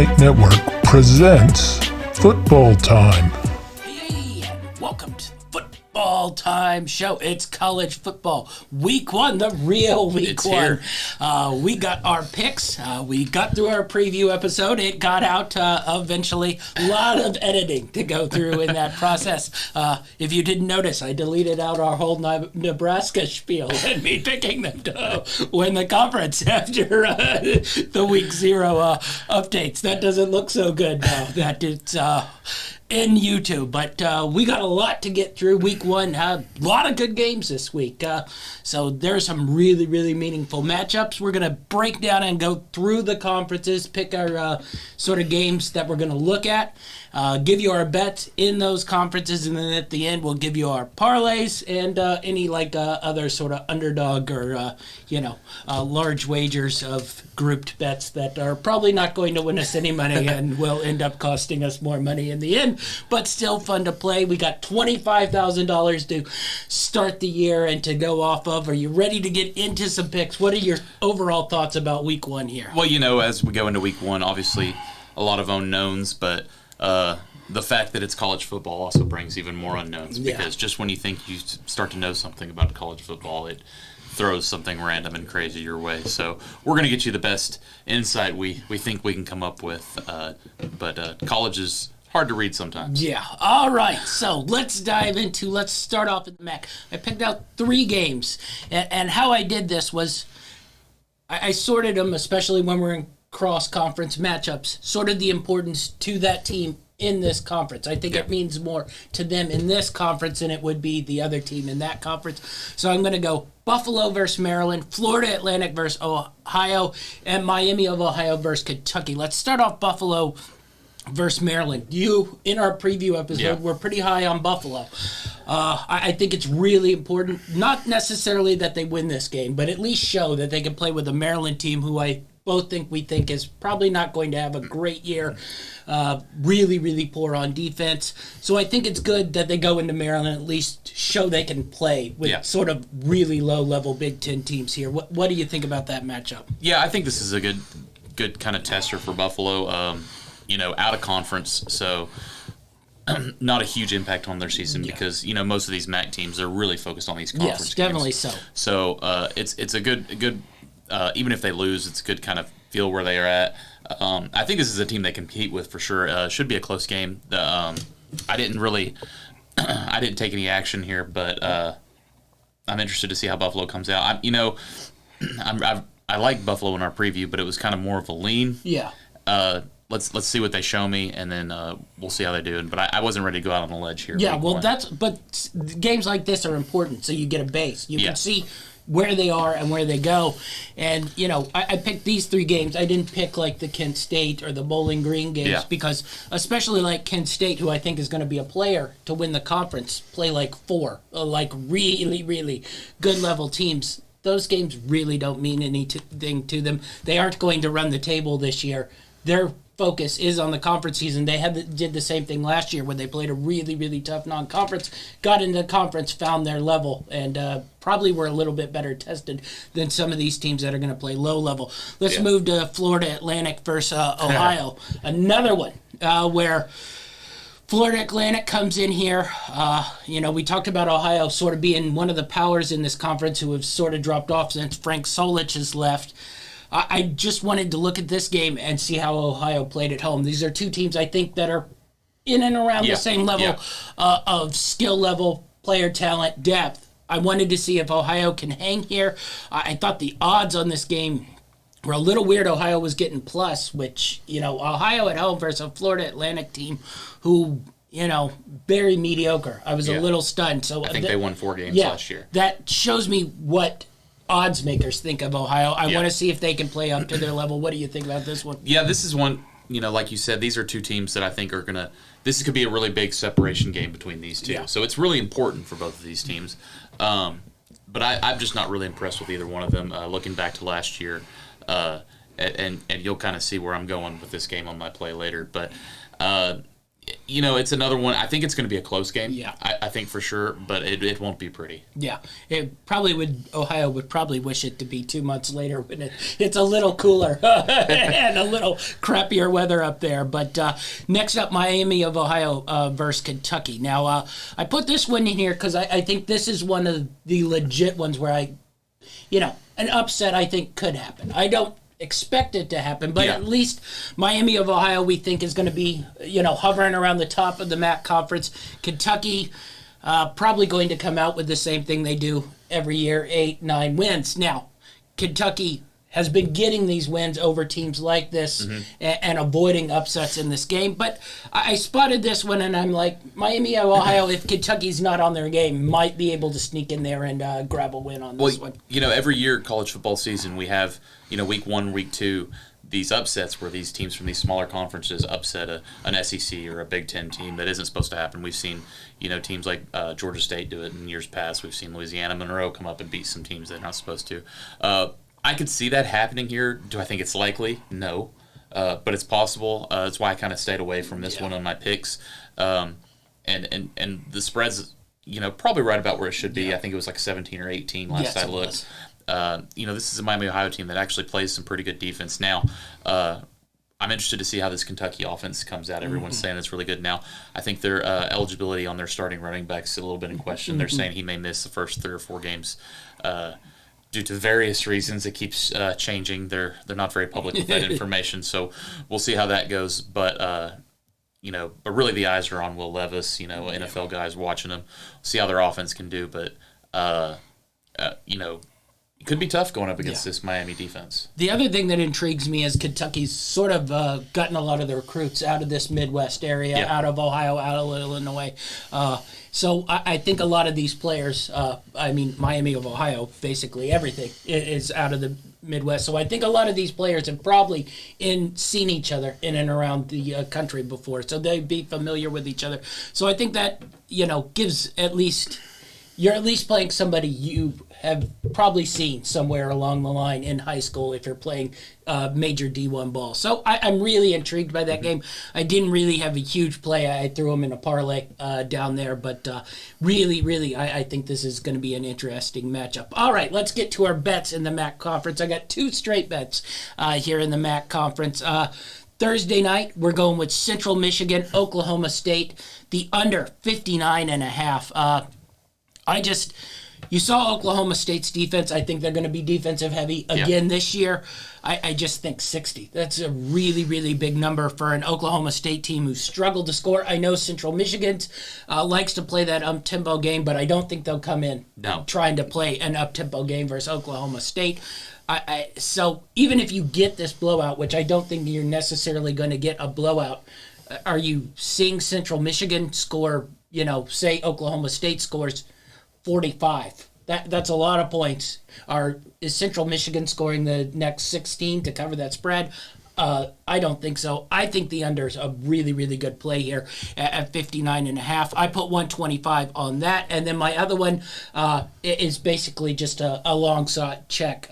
Dynamite Network presents Football Time. Hey, and welcome to Football Time Show. It's college football. Week one, the real week It's one. here. We got our picks. We got through our preview episode. It got out eventually. A lot of editing to go through in that process. If you didn't notice, I deleted out our whole Nebraska spiel and me picking them to win the conference after the week zero updates. That doesn't look so good now that it's in YouTube, but we got a lot to get through week one. A lot of good games this week. So there's some really, really meaningful matchups. We're going to break down and go through the conferences, pick our sort of games that we're going to look at, give you our bets in those conferences, and then at the end we'll give you our parlays and any other sort of underdog or large wagers of grouped bets that are probably not going to win us any money and will end up costing us more money in the end, but still fun to play. We got $25,000 to start the year and to go off of. Are you ready to get into some picks? What are your overall thoughts about week one here? Well, as we go into week one, obviously a lot of unknowns, but the fact that it's college football also brings even more unknowns because just when you think you start to know something about college football, it throws something random and crazy your way. So we're going to get you the best insight we think we can come up with, but college is hard to read sometimes. Yeah. All right. So let's start off at the MAC. I picked out 3 games, and how I did this was I sorted them, especially when we're in cross-conference matchups, sorted the importance to that team in this conference. I think it means more to them in this conference than it would be the other team in that conference. So I'm going to go Buffalo versus Maryland, Florida Atlantic versus Ohio, and Miami of Ohio versus Kentucky. Let's start off Buffalo versus Maryland. You, in our preview episode, were pretty high on Buffalo. I think it's really important, not necessarily that they win this game, but at least show that they can play with a Maryland team who we think is probably not going to have a great year. Really, really poor on defense. So I think it's good that they go into Maryland and at least show they can play with sort of really low-level Big Ten teams here. What do you think about that matchup? Yeah, I think this is a good kind of tester for Buffalo. Out of conference, so not a huge impact on their season because most of these MAC teams are really focused on these conference games. Yes, definitely so. So it's a good even if they lose, it's a good kind of feel where they are at. I think this is a team they compete with for sure. Should be a close game. I didn't take any action here, but I'm interested to see how Buffalo comes out. I like Buffalo in our preview, but it was kind of more of a lean. Yeah. Let's see what they show me, and then we'll see how they do. But I wasn't ready to go out on the ledge here. Yeah, well, but games like this are important, so you get a base. You can see where they are and where they go. And, I picked these 3 games. I didn't pick, the Kent State or the Bowling Green games because, especially Kent State, who I think is going to be a player to win the conference, play 4, really, really good level teams. Those games really don't mean anything to them. They aren't going to run the table this year. Their focus is on the conference season. They did the same thing last year when they played a really, really tough non-conference, got into the conference, found their level, and probably were a little bit better tested than some of these teams that are going to play low level. Let's move to Florida Atlantic versus Ohio. Another one where Florida Atlantic comes in here. We talked about Ohio sort of being one of the powers in this conference who have sort of dropped off since Frank Solich has left. I just wanted to look at this game and see how Ohio played at home. These are 2 teams I think that are in and around the same level of skill level, player talent, depth. I wanted to see if Ohio can hang here. I thought the odds on this game were a little weird. Ohio was getting plus, which, Ohio at home versus a Florida Atlantic team who, very mediocre. I was a little stunned. So I think they won 4 games last year. That shows me what odds makers think of Ohio. I want to see if they can play up to their level. What do you think about this one? Yeah, this is one, like you said, these are 2 teams that I think are going to – this could be a really big separation game between these 2. Yeah. So it's really important for both of these teams. But I'm just not really impressed with either one of them. Looking back to last year, and you'll kind of see where I'm going with this game on my play later. But, It's another one. I think it's going to be a close game. Yeah. I think for sure, but it won't be pretty. Yeah, it probably would. Ohio would probably wish it to be 2 months later when it's a little cooler and a little crappier weather up there. But next up, Miami of Ohio versus Kentucky. Now, I put this one in here because I think this is one of the legit ones where an upset I think could happen. I don't expect it to happen, but at least Miami of Ohio we think is going to be hovering around the top of the MAC conference. Kentucky probably going to come out with the same thing they do every year, 8-9 wins. Now Kentucky has been getting these wins over teams like this and avoiding upsets in this game, but I spotted this one and I'm like, Miami of Ohio, if Kentucky's not on their game, might be able to sneak in there and grab a win on this one. Every year college football season we have week 1, week 2, these upsets where these teams from these smaller conferences upset an SEC or a Big Ten team that isn't supposed to happen. We've seen teams like Georgia State do it in years past. We've seen Louisiana Monroe come up and beat some teams they're not supposed to. I could see that happening here. Do I think it's likely? No. But it's possible. That's why I kind of stayed away from this one on my picks. And the spread's, probably right about where it should be. I think it was like 17 or 18 last I looked. This is a Miami, Ohio team that actually plays some pretty good defense. Now, I'm interested to see how this Kentucky offense comes out. Everyone's saying it's really good now. I think their eligibility on their starting running back is a little bit in question. They're saying he may miss the first 3 or 4 games due to various reasons. It keeps changing. They're not very public with that information, so we'll see how that goes. But but really the eyes are on Will Levis. NFL guys watching them, see how their offense can do. But it could be tough going up against this Miami defense. The other thing that intrigues me is Kentucky's sort of gotten a lot of the recruits out of this Midwest area, out of Ohio, out of Illinois. So I think a lot of these players, Miami of Ohio, basically everything is out of the Midwest. So I think a lot of these players have probably seen each other in and around the country before. So they'd be familiar with each other. So I think that, gives you're at least playing somebody you have probably seen somewhere along the line in high school if you're playing major D1 ball. So I'm really intrigued by that game. I didn't really have a huge play. I threw them in a parlay down there, but really, I think this is going to be an interesting matchup. All right, let's get to our bets in the MAC Conference. I got 2 straight bets here in the MAC Conference. Thursday night, we're going with Central Michigan, Oklahoma State, the under 59.5. You saw Oklahoma State's defense. I think they're going to be defensive heavy again this year. I just think 60. That's a really, really big number for an Oklahoma State team who struggled to score. I know Central Michigan likes to play that up-tempo game, but I don't think they'll come in trying to play an up-tempo game versus Oklahoma State. So even if you get this blowout, which I don't think you're necessarily going to get a blowout, are you seeing Central Michigan score, say Oklahoma State scores 45. That's a lot of points. Is Central Michigan scoring the next 16 to cover that spread? I don't think so. I think the under is a really, really good play here at 59.5. I put 125 on that. And then my other one is basically just a long shot check.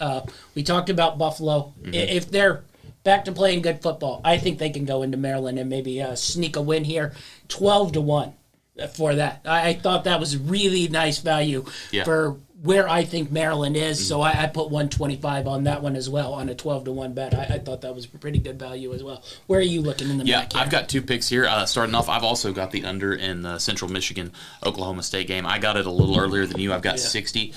We talked about Buffalo. If they're back to playing good football, I think they can go into Maryland and maybe sneak a win here. 12-1. For that. I thought that was really nice value for where I think Maryland is, so I put 125 on that one as well on a 12-1 bet. I thought that was pretty good value as well. Where are you looking in the MAC here? I've got 2 picks here. Starting off, I've also got the under in the Central Michigan Oklahoma State game. I got it a little earlier than you. I've got 60,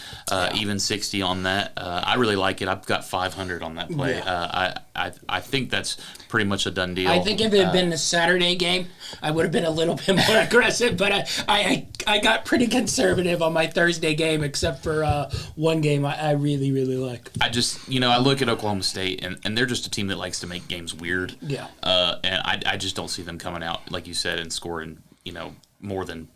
even 60 on that. I really like it. I've got 500 on that play. I think that's pretty much a done deal. I think if it had been a Saturday game, I would have been a little bit more aggressive, but I got pretty conservative on my Thursday game, except for one game I really, really like. I look at Oklahoma State, and they're just a team that likes to make games weird. Yeah. And I just don't see them coming out, like you said, and scoring, more than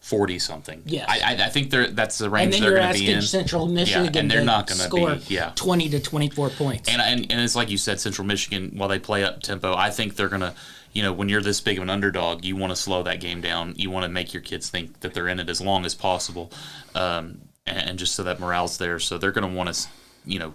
40-something. Yes. I think that's the range they're going to be in. And then you're asking Central Michigan and they're not going to score be 20 to 24 points. And it's like you said, Central Michigan, while they play up tempo, I think they're going to, when you're this big of an underdog, you want to slow that game down. You want to make your kids think that they're in it as long as possible, and just so that morale's there. So they're going to want to,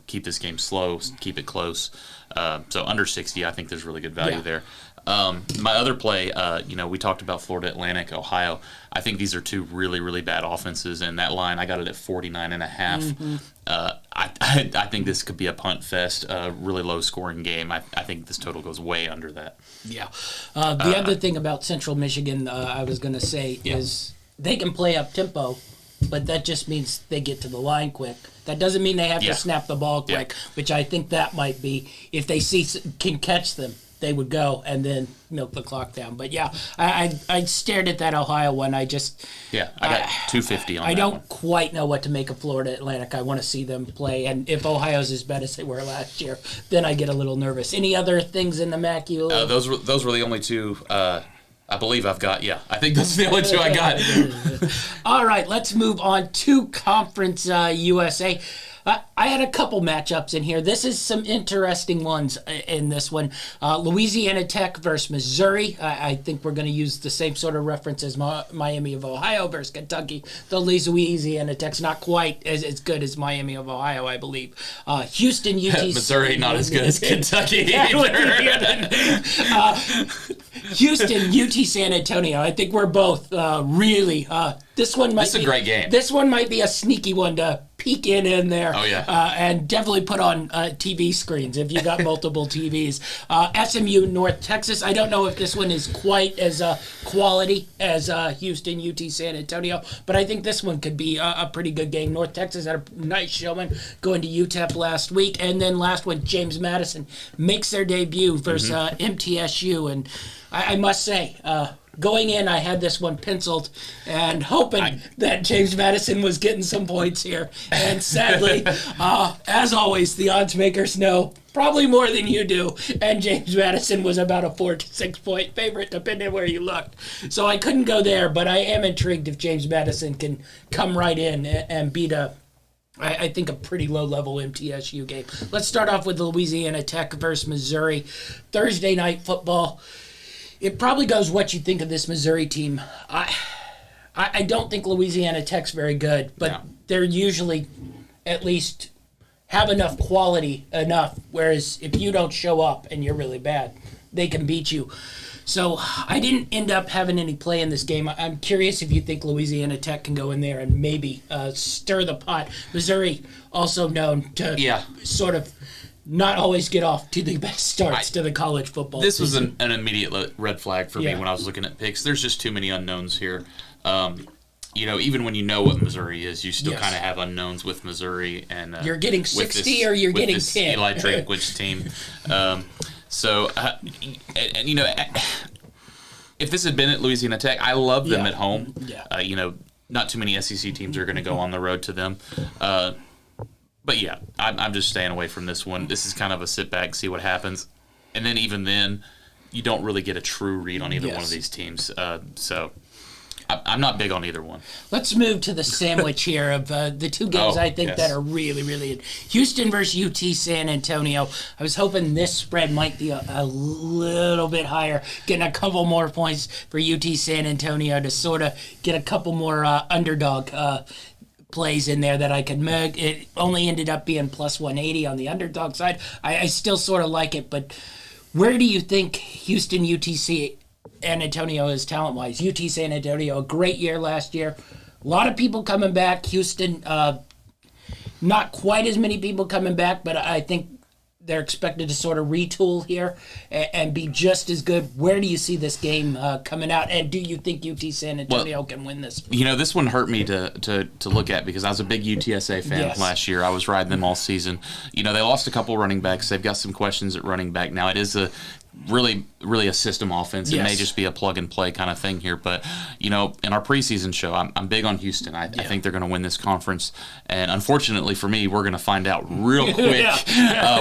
keep this game slow, keep it close. So under 60, I think there's really good value there. My other play, we talked about Florida Atlantic, Ohio. I think these are two really, really bad offenses, and that line, I got it at 49.5. Mm-hmm. I think this could be a punt fest, a really low-scoring game. I think this total goes way under that. Yeah. The other thing about Central Michigan, I was going to say, is they can play up-tempo, but that just means they get to the line quick. That doesn't mean they have to snap the ball quick, which I think that might be, if they can catch them, they would go and then milk the clock down. But yeah, I stared at that Ohio one. I got 250 on that. I don't one. quite know what to make of Florida Atlantic. I want to see them play, and if Ohio's as bad as they were last year, then I get a little nervous. Any other things in the MAC you? Those were the only two. I believe I've got. Yeah, I think that's the only two I got. All right, let's move on to Conference USA. I had a couple matchups in here. This is some interesting ones in this one. Louisiana Tech versus Missouri. I think we're going to use the same sort of reference as Miami of Ohio versus Kentucky. Though Louisiana Tech's not quite as good as Miami of Ohio, I believe. Houston, UT. Missouri not as good as Kentucky either. Houston, UT San Antonio. I think we're both really. This is a great game. This one might be a sneaky one to peek in there. Oh, yeah. And definitely put on TV screens if you got multiple TVs. SMU, North Texas. I don't know if this one is quite as quality as Houston, UT San Antonio, but I think this one could be a pretty good game. North Texas had a nice showing going to UTEP last week. And then last one, James Madison makes their debut versus MTSU. And I must say, going in, I had this one penciled and hoping that James Madison was getting some points here. And sadly, as always, the odds makers know probably more than you do. And James Madison was about a 4 to 6 point favorite, depending on where you looked. So I couldn't go there, but I am intrigued if James Madison can come right in and beat I think a pretty low-level MTSU game. Let's start off with Louisiana Tech versus Missouri. Thursday night football. It probably goes what you think of this Missouri team. I don't think Louisiana Tech's very good, but they're usually at least have enough quality enough, whereas if you don't show up and you're really bad, they can beat you. So I didn't end up having any play in this game. I'm curious if you think Louisiana Tech can go in there and maybe stir the pot. Missouri, also known to sort of not always get off to the best starts to the college football This season. was an immediate red flag for me when I was looking at picks. There's just too many unknowns here. Even when you know what Missouri is, you still kind of have unknowns with Missouri. And you're getting 60 or you're getting 10. Eli Drinkwitz team. If this had been at Louisiana Tech, I love them at home. Yeah. Not too many SEC teams are going to go on the road to them. But yeah, I'm just staying away from this one. This is kind of a sit back, see what happens. And then even then, you don't really get a true read on either one of these teams. So I'm not big on either one. Let's move to the sandwich here of the two games that are really, really Houston versus UT San Antonio. I was hoping this spread might be a little bit higher, getting a couple more points for UT San Antonio to sort of get a couple more underdog plays in there that I could make. It only ended up being plus 180 on the underdog side. I still sort of like it, but where do you think Houston, UTC, San Antonio is talent-wise? UT San Antonio, a great year last year. A lot of people coming back. Houston, not quite as many people coming back, but I think they're expected to sort of retool here and be just as good. Where do you see this game coming out? And do you think UT San Antonio can win this? This one hurt me to look at because I was a big UTSA fan last year. I was riding them all season. They lost a couple running backs. They've got some questions at running back. Now, it is a really a system offense. It may just be a plug-and-play kind of thing here. But, in our preseason show, I'm big on Houston. I think they're going to win this conference. And unfortunately for me, we're going to find out real quick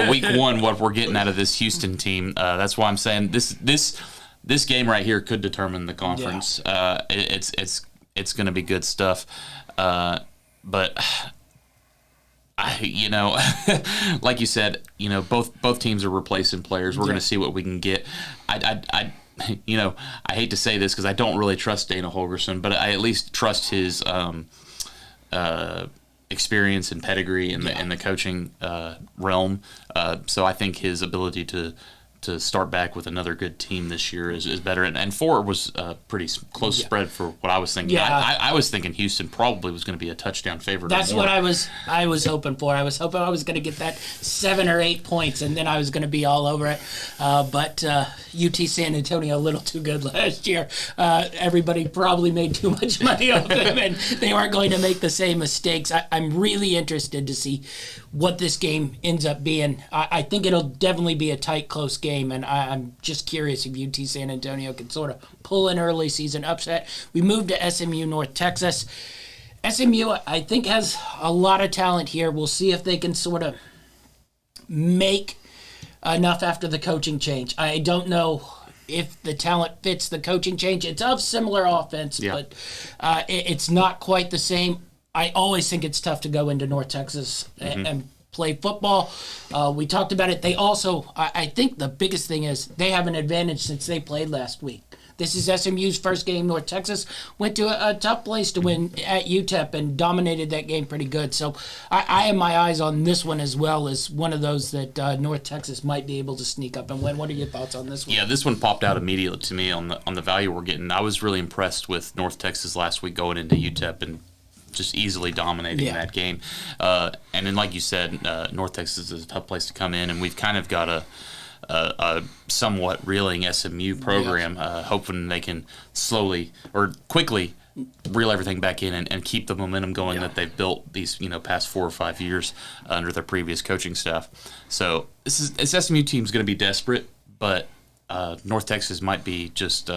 week one what we're getting out of this Houston team. That's why I'm saying this game right here could determine the conference. It's going to be good stuff. But like you said, both teams are replacing players. We're going to see what we can get. I hate to say this because I don't really trust Dana Holgerson, but I at least trust his experience and pedigree in the coaching realm. So I think his ability to to start back with another good team this year is better. And 4 was a pretty close spread for what I was thinking. Yeah. I was thinking Houston probably was going to be a touchdown favorite. That's what I was hoping for. I was hoping I was going to get that 7 or 8 points, and then I was going to be all over it. But UT San Antonio a little too good last year. Everybody probably made too much money off them, and they weren't going to make the same mistakes. I'm really interested to see what this game ends up being. I think it'll definitely be a tight, close game, and I'm just curious if UT San Antonio can sort of pull an early season upset. We moved to SMU North Texas. SMU, I think, has a lot of talent here. We'll see if they can sort of make enough after the coaching change. I don't know if the talent fits the coaching change. It's of similar offense, but it's not quite the same. I always think it's tough to go into North Texas and play football. We talked about it. They also, I think the biggest thing is they have an advantage since they played last week. This is SMU's first game. North Texas went to a tough place to win at UTEP and dominated that game pretty good. So I have my eyes on this one as well as one of those that North Texas might be able to sneak up and win. What are your thoughts on this one? Yeah, this one popped out immediately to me on the value we're getting. I was really impressed with North Texas last week going into UTEP and just easily dominating that game. And then, like you said, North Texas is a tough place to come in, and we've kind of got a somewhat reeling SMU program, hoping they can slowly or quickly reel everything back in and keep the momentum going that they've built these past 4 or 5 years under their previous coaching staff. So this SMU team's going to be desperate, but North Texas might be just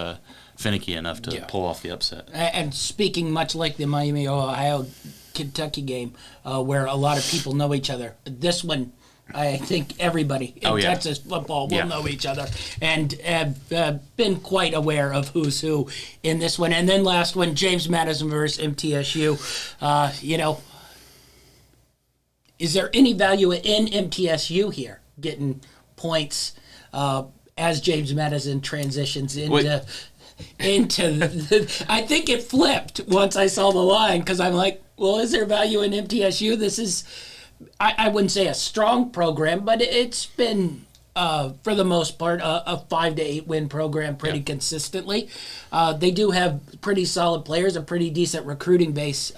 finicky enough to pull off the upset. And speaking much like the Miami, Ohio, Kentucky game, where a lot of people know each other, this one, I think everybody in Texas football will know each other and have been quite aware of who's who in this one. And then last one, James Madison versus MTSU. Is there any value in MTSU here getting points as James Madison transitions into I think it flipped once I saw the line because I'm like, well, is there value in MTSU? This is, I wouldn't say a strong program, but it's been, for the most part, a 5 to 8 win program pretty consistently. They do have pretty solid players, a pretty decent recruiting base.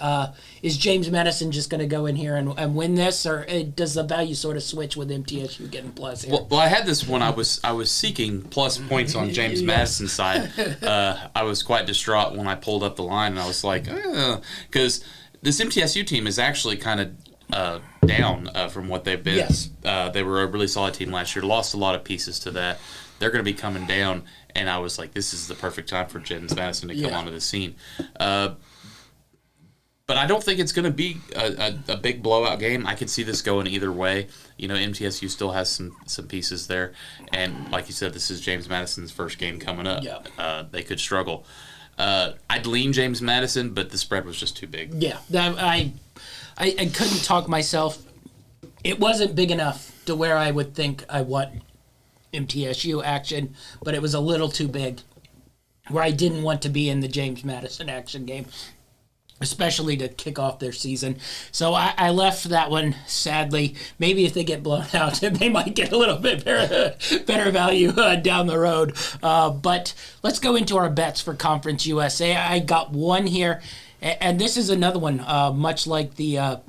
Is James Madison just going to go in here and win this, or does the value sort of switch with MTSU getting plus here? Well, I had this one. I was seeking plus points on James Madison's side. I was quite distraught when I pulled up the line, and I was like, because this MTSU team is actually kind of down from what they've been. Yes. They were a really solid team last year. Lost a lot of pieces to that. They're going to be coming down, and I was like, this is the perfect time for James Madison to come onto the scene. But I don't think it's going to be a big blowout game. I could see this going either way. MTSU still has some pieces there, and like you said, this is James Madison's first game coming up. Yeah. They could struggle. I'd lean James Madison, but the spread was just too big. Yeah, I couldn't talk myself. It wasn't big enough to where I would think I want MTSU action, but it was a little too big where I didn't want to be in the James Madison action game, especially to kick off their season. So I left that one, sadly. Maybe if they get blown out, they might get a little bit better value down the road. But let's go into our bets for Conference USA. I got one here. And this is another one, much like the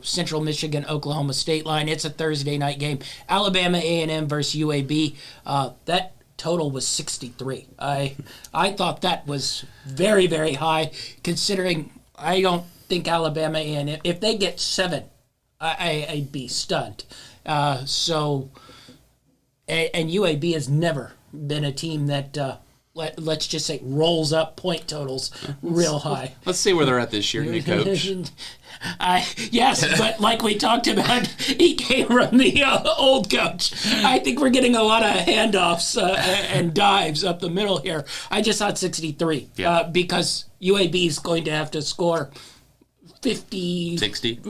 Central Michigan Oklahoma State line. It's a Thursday night game. Alabama A&M versus UAB. That total was 63. I thought that was very, very high, considering I don't think Alabama A&M, if they get 7, I'd be stunned. And UAB has never been a team that let's just say rolls up point totals real high. Let's see where they're at this year, new coach. Yes, but like we talked about, he came from the old coach. I think we're getting a lot of handoffs and dives up the middle here. I just thought 63 because UAB is going to have to score 65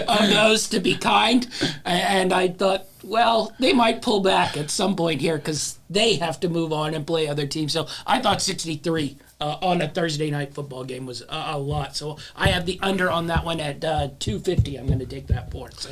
of those to be kind. And I thought, well, they might pull back at some point here because they have to move on and play other teams. So I thought 63 on a Thursday night football game was a lot. So I have the under on that one at 250. I'm going to take that for it. So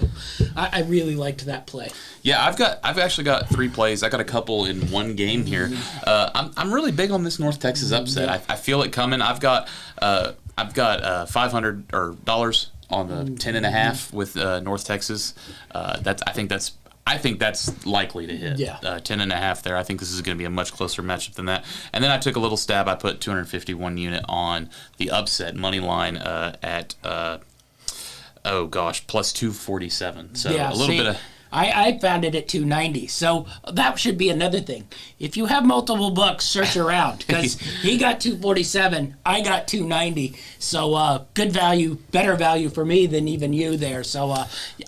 I really liked that play. Yeah, I've actually got 3 plays. I got a couple in one game here. I'm really big on this North Texas upset. I feel it coming. I've got $500 on the 10.5 with North Texas. I think that's likely to hit. Yeah. 10.5 there. I think this is going to be a much closer matchup than that. And then I took a little stab. I put 251 unit on the upset money line at plus 247. So Yeah, a little bit of. I found it at 290, so that should be another thing. If you have multiple books, search around, because he got 247, I got 290, so good value, better value for me than even you there. So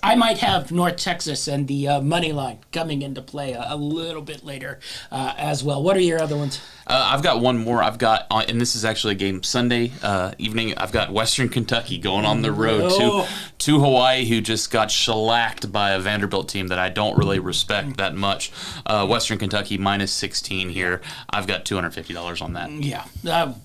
I might have North Texas and the money line coming into play a little bit later as well. What are your other ones? I've got one more. I've got, and this is actually a game Sunday evening. I've got Western Kentucky going on the road to Hawaii, who just got shellacked by a Vanderbilt team that I don't really respect that much. Western Kentucky minus 16 here. I've got $250 on that. Yeah,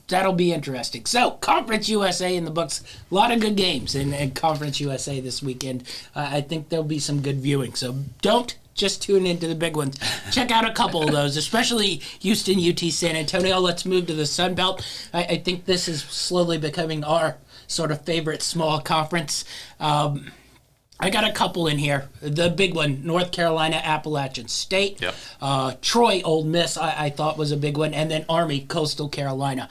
that'll be interesting. So, Conference USA in the books. A lot of good games in Conference USA this weekend. I think there'll be some good viewing. So, don't just tune into the big ones. Check out a couple of those, especially Houston, UT San Antonio. Let's move to the Sun Belt. I think this is slowly becoming our sort of favorite small conference. I got a couple in here. The big one, North Carolina, Appalachian State. Yep. Troy, Ole Miss, I thought was a big one. And then Army, Coastal Carolina.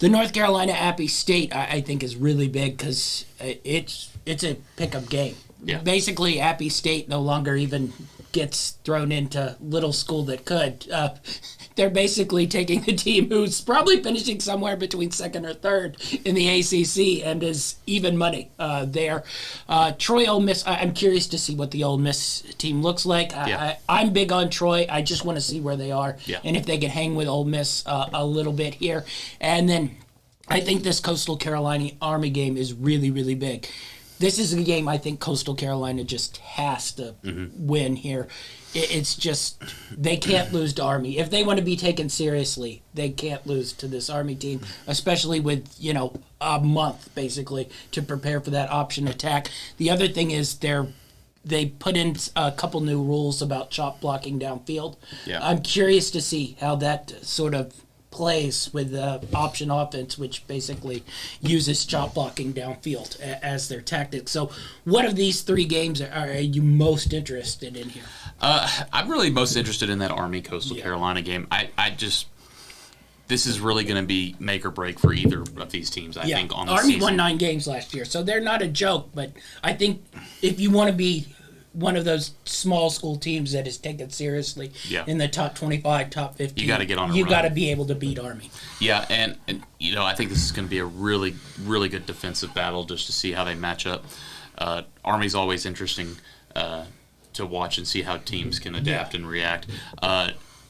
The North Carolina Appy State, I think, is really big because it's a pick-up game. Yeah. Basically, Appy State no longer even gets thrown into little school that could. They're basically taking the team who's probably finishing somewhere between second or third in the ACC and is even money there. Troy, Ole Miss, I'm curious to see what the Ole Miss team looks like. Yeah. I'm big on Troy. I just want to see where they are and if they can hang with Ole Miss a little bit here. And then I think this Coastal Carolina Army game is really, really big. This is a game I think Coastal Carolina just has to win here. It's just, they can't lose to Army. If they want to be taken seriously, they can't lose to this Army team, especially with, a month, basically, to prepare for that option attack. The other thing is they put in a couple new rules about chop blocking downfield. Yeah. I'm curious to see how that sort of plays with the option offense, which basically uses chop blocking downfield as their tactic. So what of these 3 games are you most interested in here? I'm really most interested in that Army Coastal Carolina game. This is really going to be make or break for either of these teams, I think, on the Army season. won 9 games last year, so they're not a joke, but I think if you want to be one of those small school teams that is taken seriously in the top 25, top 50. You got to get on a You run. got to be able to beat Army. Yeah, and I think this is going to be a really, really good defensive battle just to see how they match up. Army's always interesting to watch and see how teams can adapt and react.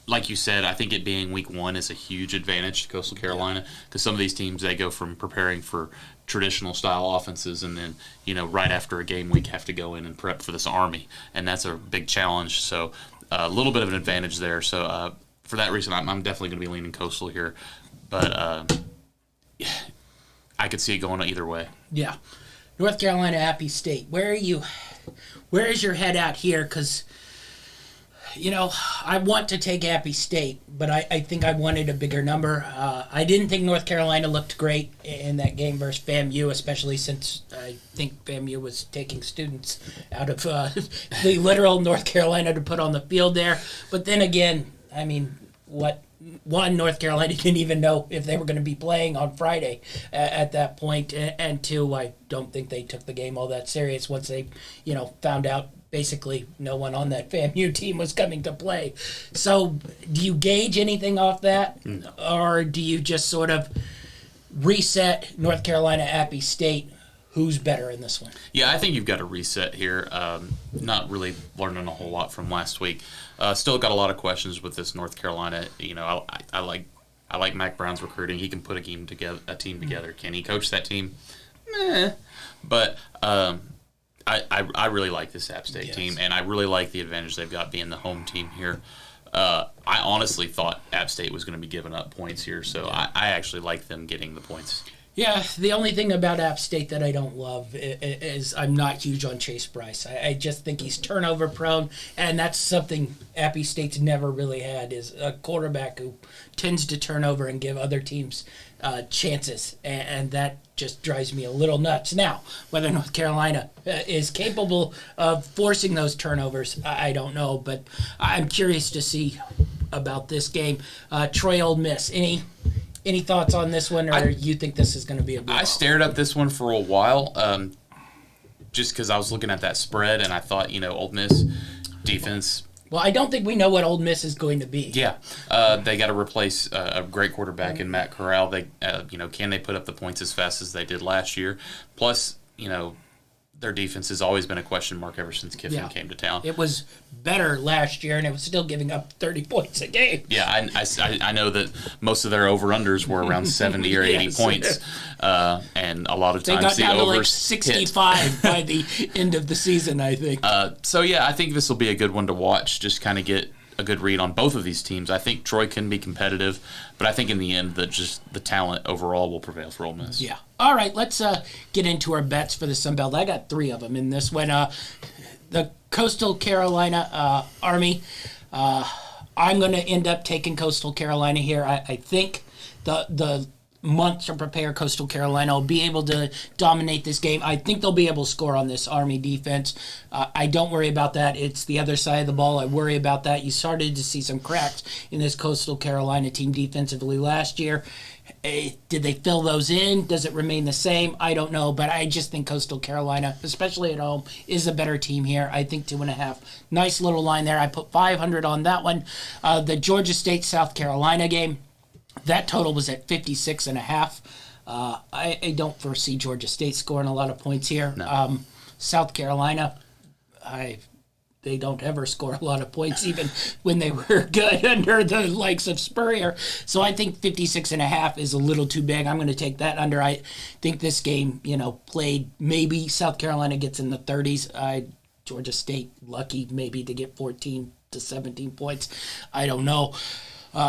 Like you said, I think it being week 1 is a huge advantage to Coastal Carolina because some of these teams, they go from preparing for traditional style offenses and then, right after a game week have to go in and prep for this Army. And that's a big challenge. So a little bit of an advantage there. So for that reason, I'm definitely going to be leaning Coastal here. But I could see it going either way. Yeah. North Carolina, Appy State. Where is your head at here? Because I want to take Appy State, but I think I wanted a bigger number. I didn't think North Carolina looked great in that game versus FAMU, especially since I think FAMU was taking students out of the literal North Carolina to put on the field there. But then again, North Carolina didn't even know if they were going to be playing on Friday at that point, and 2, I don't think they took the game all that serious once they, found out basically no one on that FAMU team was coming to play. So do you gauge anything off that? No. Or do you just sort of reset North Carolina, Appy State? Who's better in this one? Yeah, I think you've got to reset here. Not really learning a whole lot from last week. Still got a lot of questions with this North Carolina. I like Mac Brown's recruiting. He can put a team together. Can he coach that team? Meh. But I really like this App State team, and I really like the advantage they've got being the home team here. I honestly thought App State was going to be giving up points here, so I actually like them getting the points. Yeah, the only thing about App State that I don't love is I'm not huge on Chase Bryce. I just think he's turnover prone, and that's something Appy State's never really had, is a quarterback who tends to turn over and give other teams chances, and that just drives me a little nuts. Now, whether North Carolina is capable of forcing those turnovers, I don't know, but I'm curious to see about this game. Troy Old Miss, any thoughts on this one, or you think this is going to be a blowout? I stared at this one for a while, just because I was looking at that spread, and I thought, Ole Miss defense. Well, I don't think we know what Ole Miss is going to be. Yeah, they got to replace a great quarterback in Matt Corral. They, can they put up the points as fast as they did last year? Plus, their defense has always been a question mark ever since Kiffin came to town. It was better last year, and it was still giving up 30 points a game. Yeah, I know that most of their over-unders were around 70 or 80 points, and a lot of times they got down to like 65 by the end of the season, I think. So, I think this will be a good one to watch, just kind of get a good read on both of these teams. I think Troy can be competitive, but I think in the end that just the talent overall will prevail for Ole Miss. Yeah. All right, let's get into our bets for the Sun Belt. I got 3 of them in this one. The Coastal Carolina Army. I'm going to end up taking Coastal Carolina here. I think the month to prepare Coastal Carolina will be able to dominate this game. I think they'll be able to score on this Army defense. I don't worry about that. It's the other side of the ball. I worry about that. You started to see some cracks in this Coastal Carolina team defensively last year. Did they fill those in? Does it remain the same? I don't know, but I just think Coastal Carolina, especially at home, is a better team here. I think 2.5. Nice little line there. I put 500 on that one. The Georgia State South Carolina game, that total was at 56.5. I don't foresee Georgia State scoring a lot of points here. No. South Carolina, they don't ever score a lot of points, even when they were good under the likes of Spurrier. So I think 56.5 is a little too big. I'm going to take that under. I think this game, played, maybe South Carolina gets in the 30s. Georgia State lucky maybe to get 14 to 17 points. I don't know.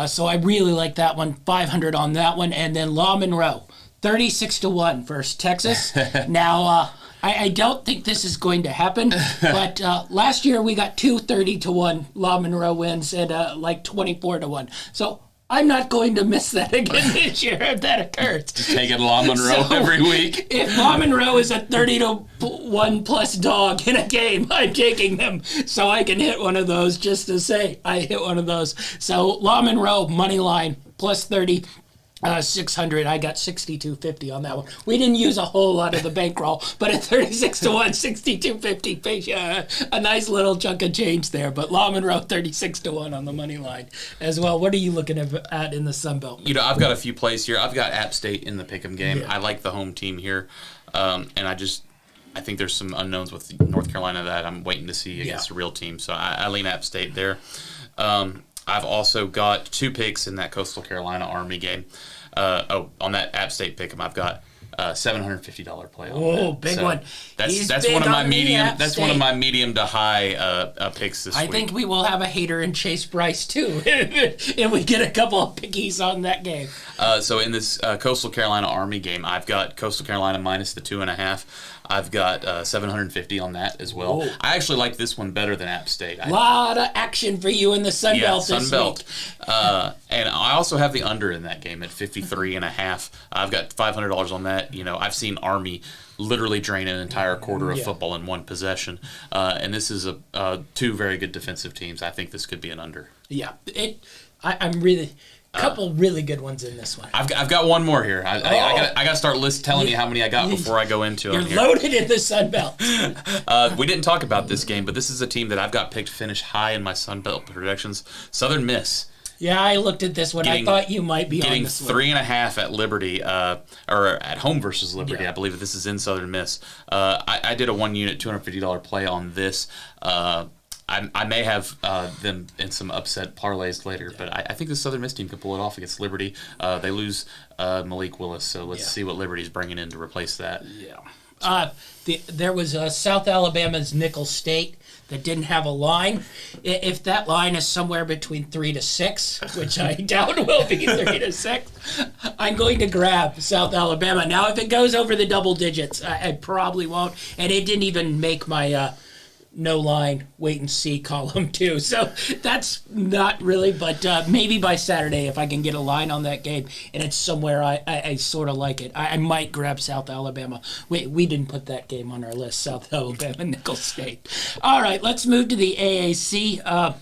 So I really like that one. 500 on that one. And then La Monroe, 36-1 versus Texas. Now, I don't think this is going to happen, but last year we got 30-1 La Monroe wins and like 24-1. So I'm not going to miss that again this year if that occurs. Just taking La Monroe every week. If La Monroe is a 30-1 plus dog in a game, I'm taking them so I can hit one of those just to say I hit one of those. So La Monroe money line plus 30. 600. I got 62.50 on that one. We didn't use a whole lot of the bankroll, but at 36-1, 62.50, a nice little chunk of change there. But La Monroe 36-1 on the money line as well. What are you looking at in the Sun Belt? I've got a few plays here. I've got App State in the pick'em game. Yeah. I like the home team here, and I think there's some unknowns with North Carolina that I'm waiting to see against a real team. So I lean App State there. I've also got 2 picks in that Coastal Carolina Army game. On that App State pick'em, I've got $750 play on that. Oh, big one. That's one of my medium. That's one of my medium to high picks this week. I think we will have a hater in Chase Bryce too, and we get a couple of pickies on that game. So in this Coastal Carolina Army game, I've got Coastal Carolina minus the 2.5. I've got 750 on that as well. Whoa. I actually like this one better than App State. A lot of action for you in the Sun Belt this week. And I also have the under in that game at 53.5. I've got $500 on that. I've seen Army literally drain an entire quarter of football in one possession. And this is 2 very good defensive teams. I think this could be an under. Yeah. I'm really... couple really good ones in this one. I've got one more here. I got to start telling you how many I got before I go into them. You're loaded in the Sun Belt. We didn't talk about this game, but this is a team that I've got picked to finish high in my Sun Belt projections. Southern Miss. Yeah, I looked at this one. I thought you might be on this one. Getting 3.5 at Liberty, or at home versus Liberty. Yeah. I believe this is in Southern Miss. I did a 1-unit $250 play on this. I may have them in some upset parlays later, but I think the Southern Miss team can pull it off against Liberty. They lose Malik Willis, so let's see what Liberty's bringing in to replace that. Yeah. There was South Alabama's Nickel State that didn't have a line. If that line is somewhere between 3 to 6, which I doubt will be 3 to 6, I'm going to grab South Alabama. Now, if it goes over the double digits, I probably won't. And it didn't even make my no line, wait and see column too. So that's not really, but maybe by Saturday if I can get a line on that game and it's somewhere I sort of like it, I might grab South Alabama. We didn't put that game on our list, South Alabama, Nickel State. All right, let's move to the AAC.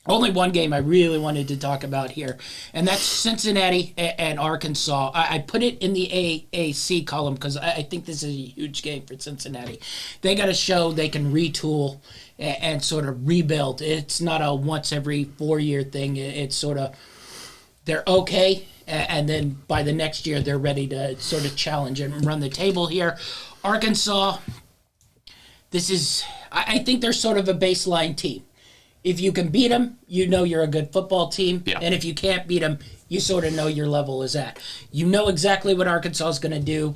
Only one game I really wanted to talk about here, and that's Cincinnati and Arkansas. I put it in the AAC column because I think this is a huge game for Cincinnati. They got to show they can retool and sort of rebuild. It's not a once every 4-year thing. It's sort of they're okay, and then by the next year they're ready to sort of challenge and run the table here. Arkansas, I think they're sort of a baseline team. If you can beat them, you know you're a good football team. Yeah. And if you can't beat them, you sort of know your level is at. You know exactly what Arkansas is going to do.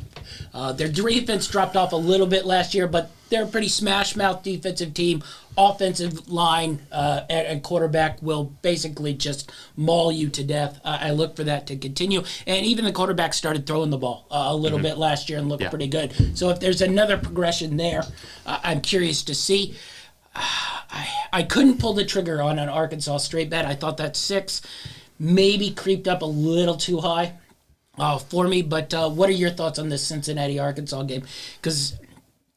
Their defense dropped off a little bit last year, but they're a pretty smash-mouth defensive team. Offensive line and quarterback will basically just maul you to death. I look for that to continue. And even the quarterback started throwing the ball a little bit last year and looked pretty good. So if there's another progression there, I'm curious to see. I couldn't pull the trigger on an Arkansas straight bet. I thought that 6 maybe creeped up a little too high for me. But what are your thoughts on this Cincinnati-Arkansas game? Because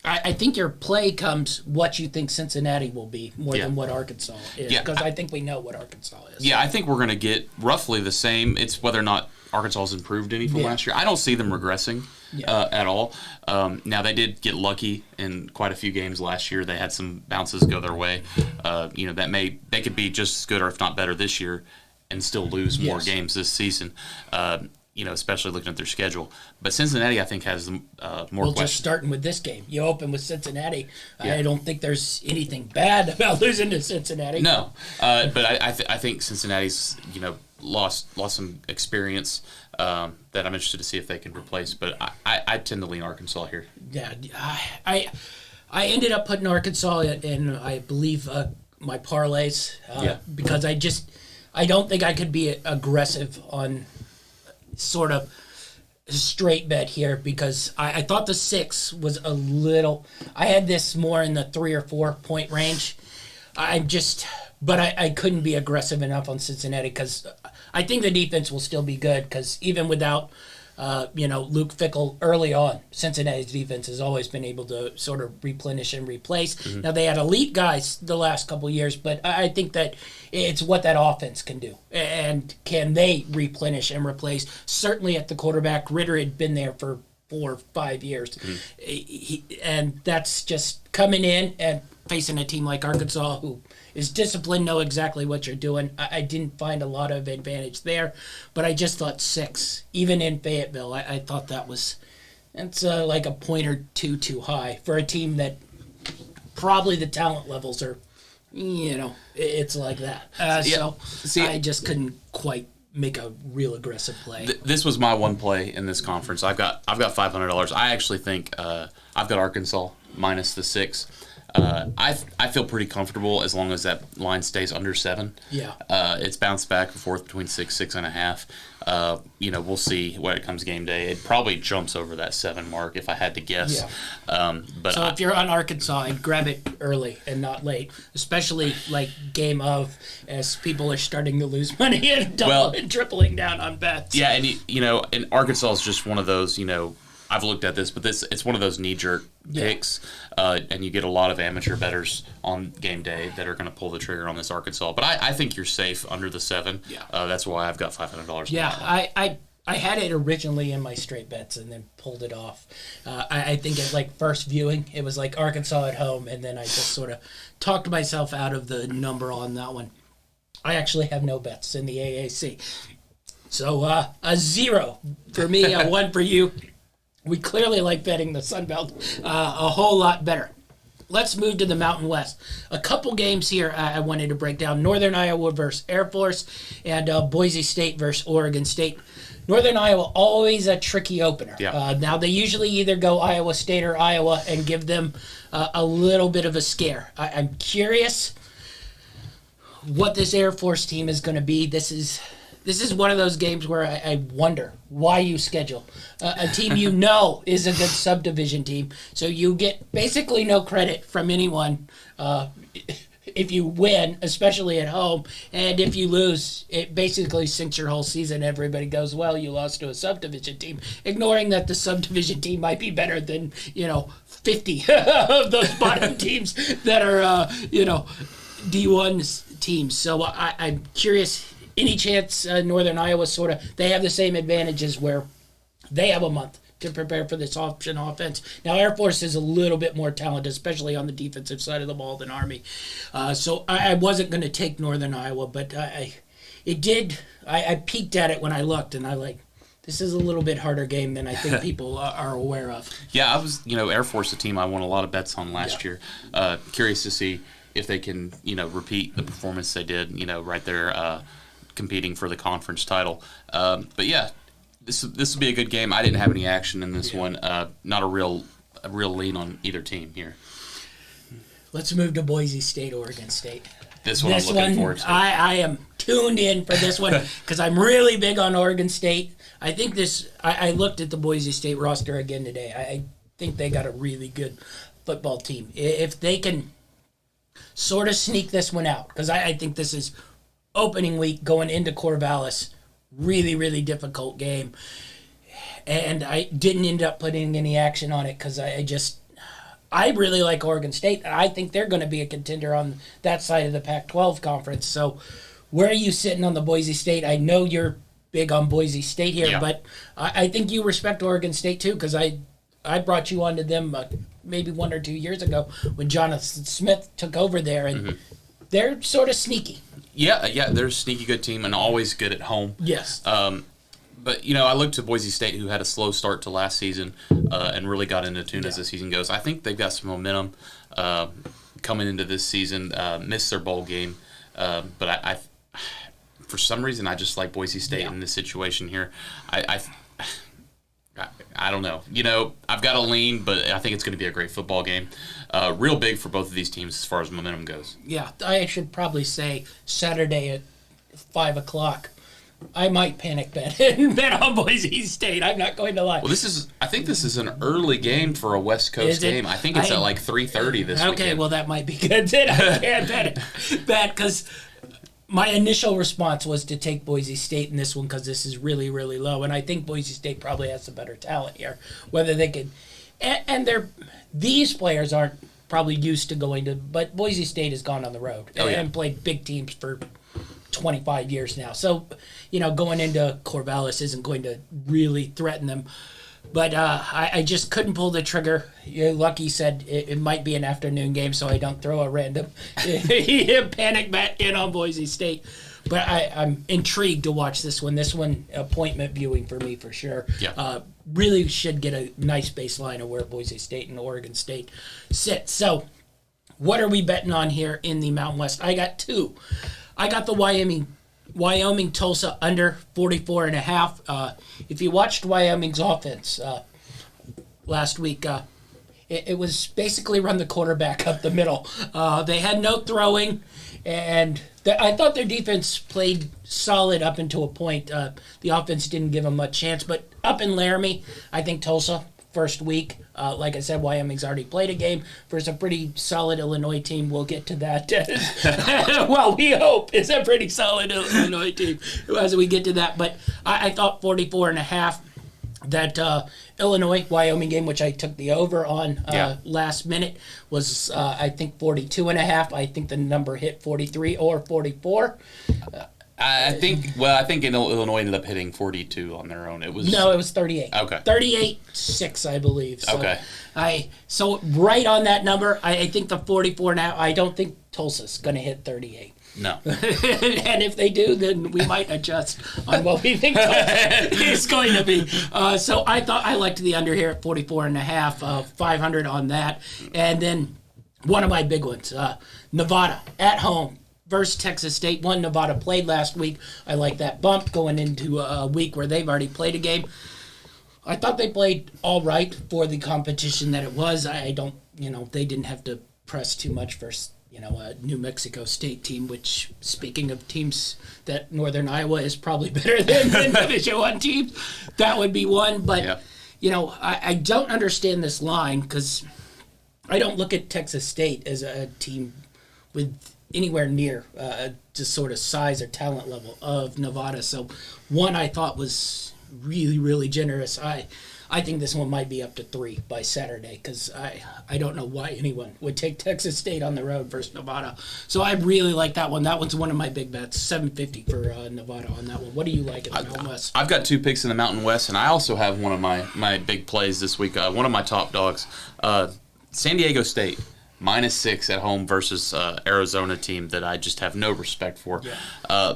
I think your play comes what you think Cincinnati will be more than what Arkansas is. Because I think we know what Arkansas is. Yeah, I think we're going to get roughly the same. It's whether or not Arkansas has improved any from last year. I don't see them regressing. At all. Now, they did get lucky in quite a few games last year. They had some bounces go their way. They could be just as good or if not better this year and still lose more games this season, especially looking at their schedule. But Cincinnati, I think, has more questions. Just starting with this game. You open with Cincinnati. I don't think there's anything bad about losing to Cincinnati. No, but I think Cincinnati's, lost some experience that I'm interested to see if they can replace. But I tend to lean Arkansas here. Yeah, I ended up putting Arkansas in I believe, my parlays because I don't think I could be aggressive on sort of straight bet here because I thought the 6 was a little. I had this more in the 3 or 4 point range. But I couldn't be aggressive enough on Cincinnati because I think the defense will still be good because even without, Luke Fickell early on, Cincinnati's defense has always been able to sort of replenish and replace. Mm-hmm. Now, they had elite guys the last couple of years, but I think that it's what that offense can do. And can they replenish and replace? Certainly at the quarterback, Ritter had been there for 4 or 5 years. Mm-hmm. And that's just coming in and facing a team like Arkansas who is disciplined, know exactly what you're doing. I didn't find a lot of advantage there, but I just thought 6, even in Fayetteville, I thought that's like a point or two too high for a team that probably the talent levels are, it's like that. I just couldn't quite make a real aggressive play. This was my one play in this conference. I've got $500. I actually think I've got Arkansas minus the 6. I feel pretty comfortable as long as that line stays under 7. Yeah. It's bounced back and forth between 6, 6.5. We'll see when it comes game day. It probably jumps over that 7 mark if I had to guess. Yeah. So if you're on Arkansas, I'd grab it early and not late, especially like game of as people are starting to lose money and tripling down on bets. Yeah, and Arkansas is just one of those, I've looked at this, but it's one of those knee-jerk picks, and you get a lot of amateur bettors on game day that are going to pull the trigger on this Arkansas. But I think you're safe under the 7. Yeah. That's why I've got $500. Yeah, I had it originally in my straight bets and then pulled it off. I think at first viewing, it was like Arkansas at home, and then I just sort of talked myself out of the number on that one. I actually have no bets in the AAC. So a 0 for me, a 1 for you. We clearly like betting the Sun Belt a whole lot better. Let's move to the Mountain West. A couple games here I wanted to break down. Northern Iowa versus Air Force and Boise State versus Oregon State. Northern Iowa, always a tricky opener. Yeah. Now, they usually either go Iowa State or Iowa and give them a little bit of a scare. I'm curious what this Air Force team is going to be. This is one of those games where I wonder why you schedule a team you know is a good subdivision team, so you get basically no credit from anyone if you win, especially at home, and if you lose, it basically sinks your whole season. Everybody goes, well, you lost to a subdivision team, ignoring that the subdivision team might be better than 50 of those bottom teams that are D1 teams. So I'm curious. Any chance Northern Iowa they have the same advantages where they have a month to prepare for this option offense. Now, Air Force is a little bit more talented, especially on the defensive side of the ball than Army. So I wasn't going to take Northern Iowa, but I peeked at it when I looked, and this is a little bit harder game than I think people are aware of. Yeah, I was, Air Force, a team I won a lot of bets on last year. Curious to see if they can, repeat the performance they did, right there, competing for the conference title. But yeah, this will be a good game. I didn't have any action in this one. Not a real lean on either team here. Let's move to Boise State, Oregon State. I'm looking forward to. I am tuned in for this one because I'm really big on Oregon State. I think I looked at the Boise State roster again today. I think they got a really good football team. If they can sort of sneak this one out, because I think this is opening week going into Corvallis, really, really difficult game. And I didn't end up putting any action on it because I really like Oregon State. I think they're going to be a contender on that side of the Pac-12 conference. So where are you sitting on the Boise State? I know you're big on Boise State here, but I think you respect Oregon State too, because I brought you onto them maybe 1 or 2 years ago when Jonathan Smith took over there, and they're sort of sneaky. Yeah, they're a sneaky good team and always good at home. Yes. But, I looked to Boise State, who had a slow start to last season and really got into tune as the season goes. I think they've got some momentum coming into this season. Missed their bowl game. But I for some reason, I just like Boise State in this situation here. I don't know. I've got a lean, but I think it's going to be a great football game. Real big for both of these teams as far as momentum goes. Yeah, I should probably say Saturday at 5 o'clock. I might panic bet and bet on Boise State. I'm not going to lie. Well, I think this is an early game for a West Coast game. I think it's at like 3:30 this weekend. Okay, well, that might be good. Then I can't bet because my initial response was to take Boise State in this one because this is really, really low, and I think Boise State probably has some better talent here. Whether they could, and these players aren't probably used to going to, but Boise State has gone on the road and played big teams for 25 years now. So, going into Corvallis isn't going to really threaten them. But I just couldn't pull the trigger. Lucky said it might be an afternoon game, so I don't throw a random panic bet in on Boise State. But I'm intrigued to watch this one. This one, appointment viewing for me for sure. Yeah. Really should get a nice baseline of where Boise State and Oregon State sit. So what are we betting on here in the Mountain West? I got two. I got the Wyoming Tulsa under 44.5. If you watched Wyoming's offense last week, it was basically run the quarterback up the middle. They had no throwing, and I thought their defense played solid up until a point. The offense didn't give them much chance, but up in Laramie, I think Tulsa, first week. Like I said, Wyoming's already played a game versus a pretty solid Illinois team. We'll get to that. Well, we hope it's a pretty solid Illinois team as we get to that. But I thought 44.5, that Illinois-Wyoming game, which I took the over on last minute, was, I think, 42.5. I think the number hit 43 or 44. I think Illinois ended up hitting 42 on their own. It was 38. Okay. 38.6, I believe. So okay. So right on that number, I think the 44 now. I don't think Tulsa's going to hit 38. No. And if they do, then we might adjust on what we think it's going to be. So I thought I liked the under here at 44.5, 500 on that, and then one of my big ones, Nevada at home versus Texas State. One, Nevada played last week. I like that bump going into a week where they've already played a game. I thought they played all right for the competition that it was. I don't, they didn't have to press too much versus, a New Mexico State team, which, speaking of teams that Northern Iowa is probably better than Division I teams, that would be one. But, I don't understand this line because I don't look at Texas State as a team with anywhere near just sort of size or talent level of Nevada. So one I thought was really, really generous. I think this one might be up to 3 by Saturday because I don't know why anyone would take Texas State on the road versus Nevada. So I really like that one. That one's one of my big bets, $7.50 for Nevada on that one. What do you like in the Mountain West? I've got 2 picks in the Mountain West, and I also have one of my big plays this week. One of my top dogs, San Diego State. -6 at home versus Arizona team that I just have no respect for. Yeah.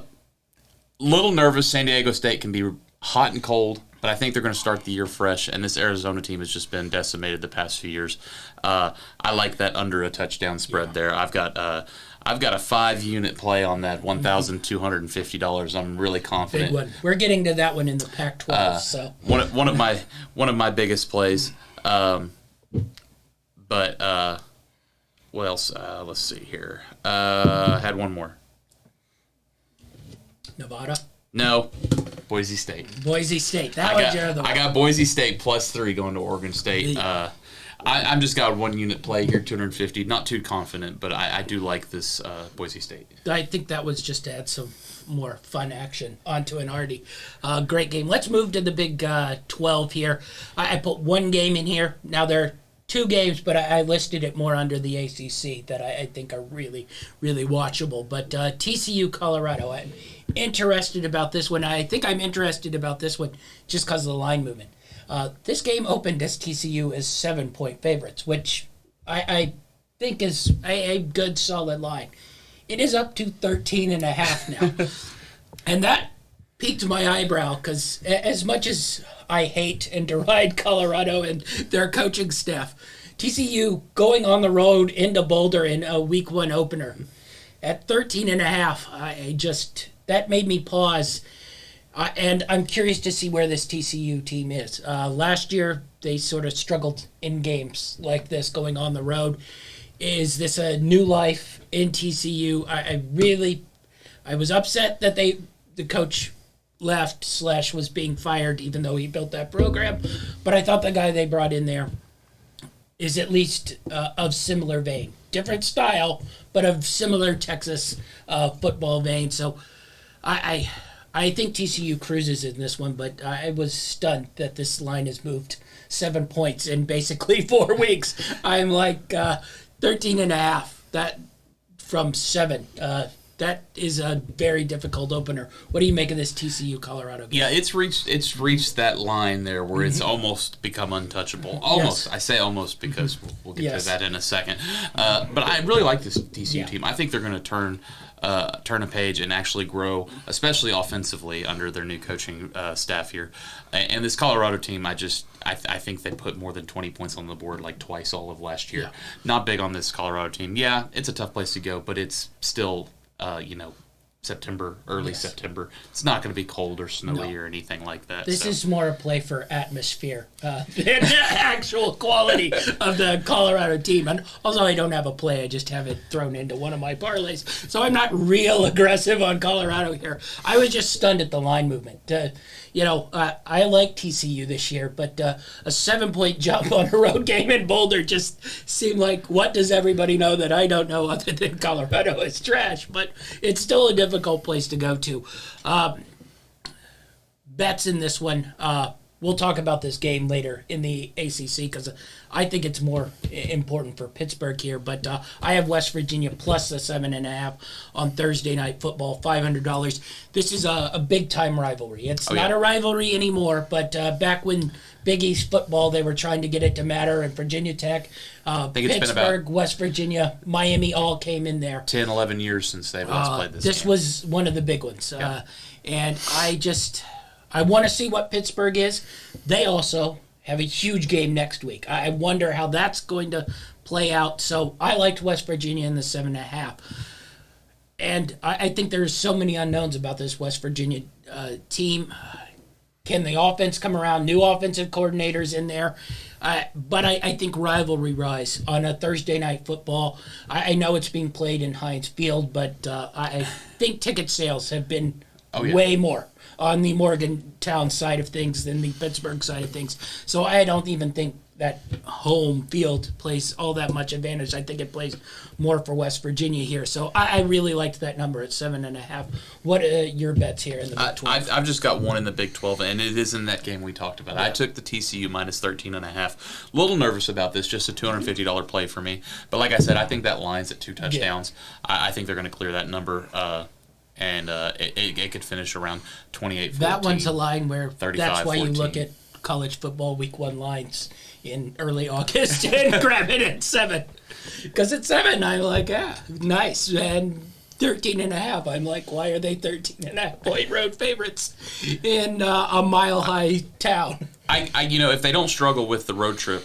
Little nervous. San Diego State can be hot and cold, but I think they're going to start the year fresh, and this Arizona team has just been decimated the past few years. I like that under a touchdown spread there. I've got a 5-unit play on that, $1,250. I'm really confident. Big one. We're getting to that one in the Pac-12. So one of my biggest plays. What else? Let's see here. I had one more. Nevada? No. Boise State. Boise State. That was your other one. I got Boise State +3 going to Oregon State. I'm just got 1-unit play here, 250. Not too confident, but I do like this Boise State. I think that was just to add some more fun action onto an already great game. Let's move to the Big 12 here. I put one game in here. Now there are 2 games, but I listed it more under the ACC that I think are really, really watchable. But TCU, Colorado, I'm interested about this one. I think I'm interested about this one just because of the line movement. This game opened as TCU as 7-point favorites, which I think is a good, solid line. It is up to 13.5 now. And that piqued my eyebrow because as much as I hate and deride Colorado and their coaching staff, TCU going on the road into Boulder in a week 1 opener at 13.5, that made me pause. And I'm curious to see where this TCU team is. Last year, they sort of struggled in games like this going on the road. Is this a new life in TCU? I was upset that the coach left / was being fired, even though he built that program. But I thought the guy they brought in there is at least of similar vein. Different style, but of similar Texas football vein. So I think TCU cruises in this one, but I was stunned that this line has moved 7 points in basically 4 weeks. I'm like 13.5. That from 7. That is a very difficult opener. What do you make of this TCU Colorado game? Yeah, it's reached that line there where it's almost become untouchable. Almost. Yes. I say almost because we'll get to that in a second. But I really like this TCU team. I think they're going to turn a page and actually grow, especially offensively under their new coaching staff here. And this Colorado team, I think they put more than 20 points on the board like twice all of last year. Yeah. Not big on this Colorado team. Yeah, it's a tough place to go, but it's still September, early September. It's not going to be cold or snowy or anything like that. This is more a play for atmosphere than the actual quality of the Colorado team. And although I don't have a play, I just have it thrown into one of my parlays. So I'm not real aggressive on Colorado here. I was just stunned at the line movement. I like TCU this year, but a 7-point jump on a road game in Boulder just seemed like, what does everybody know that I don't know other than Colorado is trash? But it's still a difficult place to go to. Bets in this one. We'll talk about this game later in the ACC because I think it's more important for Pittsburgh here. But I have West Virginia plus the 7.5 on Thursday Night Football, $500. This is a big-time rivalry. It's not a rivalry anymore, but back when Big East football, they were trying to get it to matter, and Virginia Tech, Pittsburgh, West Virginia, Miami all came in there. 10, 11 years since they've last played this game. This was one of the big ones. And I want to see what Pittsburgh is. They also have a huge game next week. I wonder how that's going to play out. So I liked West Virginia in the 7.5. And I think there's so many unknowns about this West Virginia team. Can the offense come around? New offensive coordinators in there. But I think rivalry rise on a Thursday night football. I know it's being played in Heinz Field, but I think ticket sales have been way more on the Morgantown side of things than the Pittsburgh side of things. So I don't even think that home field plays all that much advantage. I think it plays more for West Virginia here. So I really liked that number at 7.5. What are your bets here in the Big 12? I've just got one in the Big 12, and it is in that game we talked about. Yeah. I took the TCU minus 13.5. A little nervous about this, just a $250 play for me. But like I said, I think that line's at 2 touchdowns. Yeah. I think they're going to clear that number. And it could finish around 28-14. That one's a line where that's why 35-14. you look at college football week 1 lines in early August and grab it at 7. Because at 7, I'm like, nice. And 13.5, I'm like, why are they 13.5 point road favorites in a mile-high town? If they don't struggle with the road trip,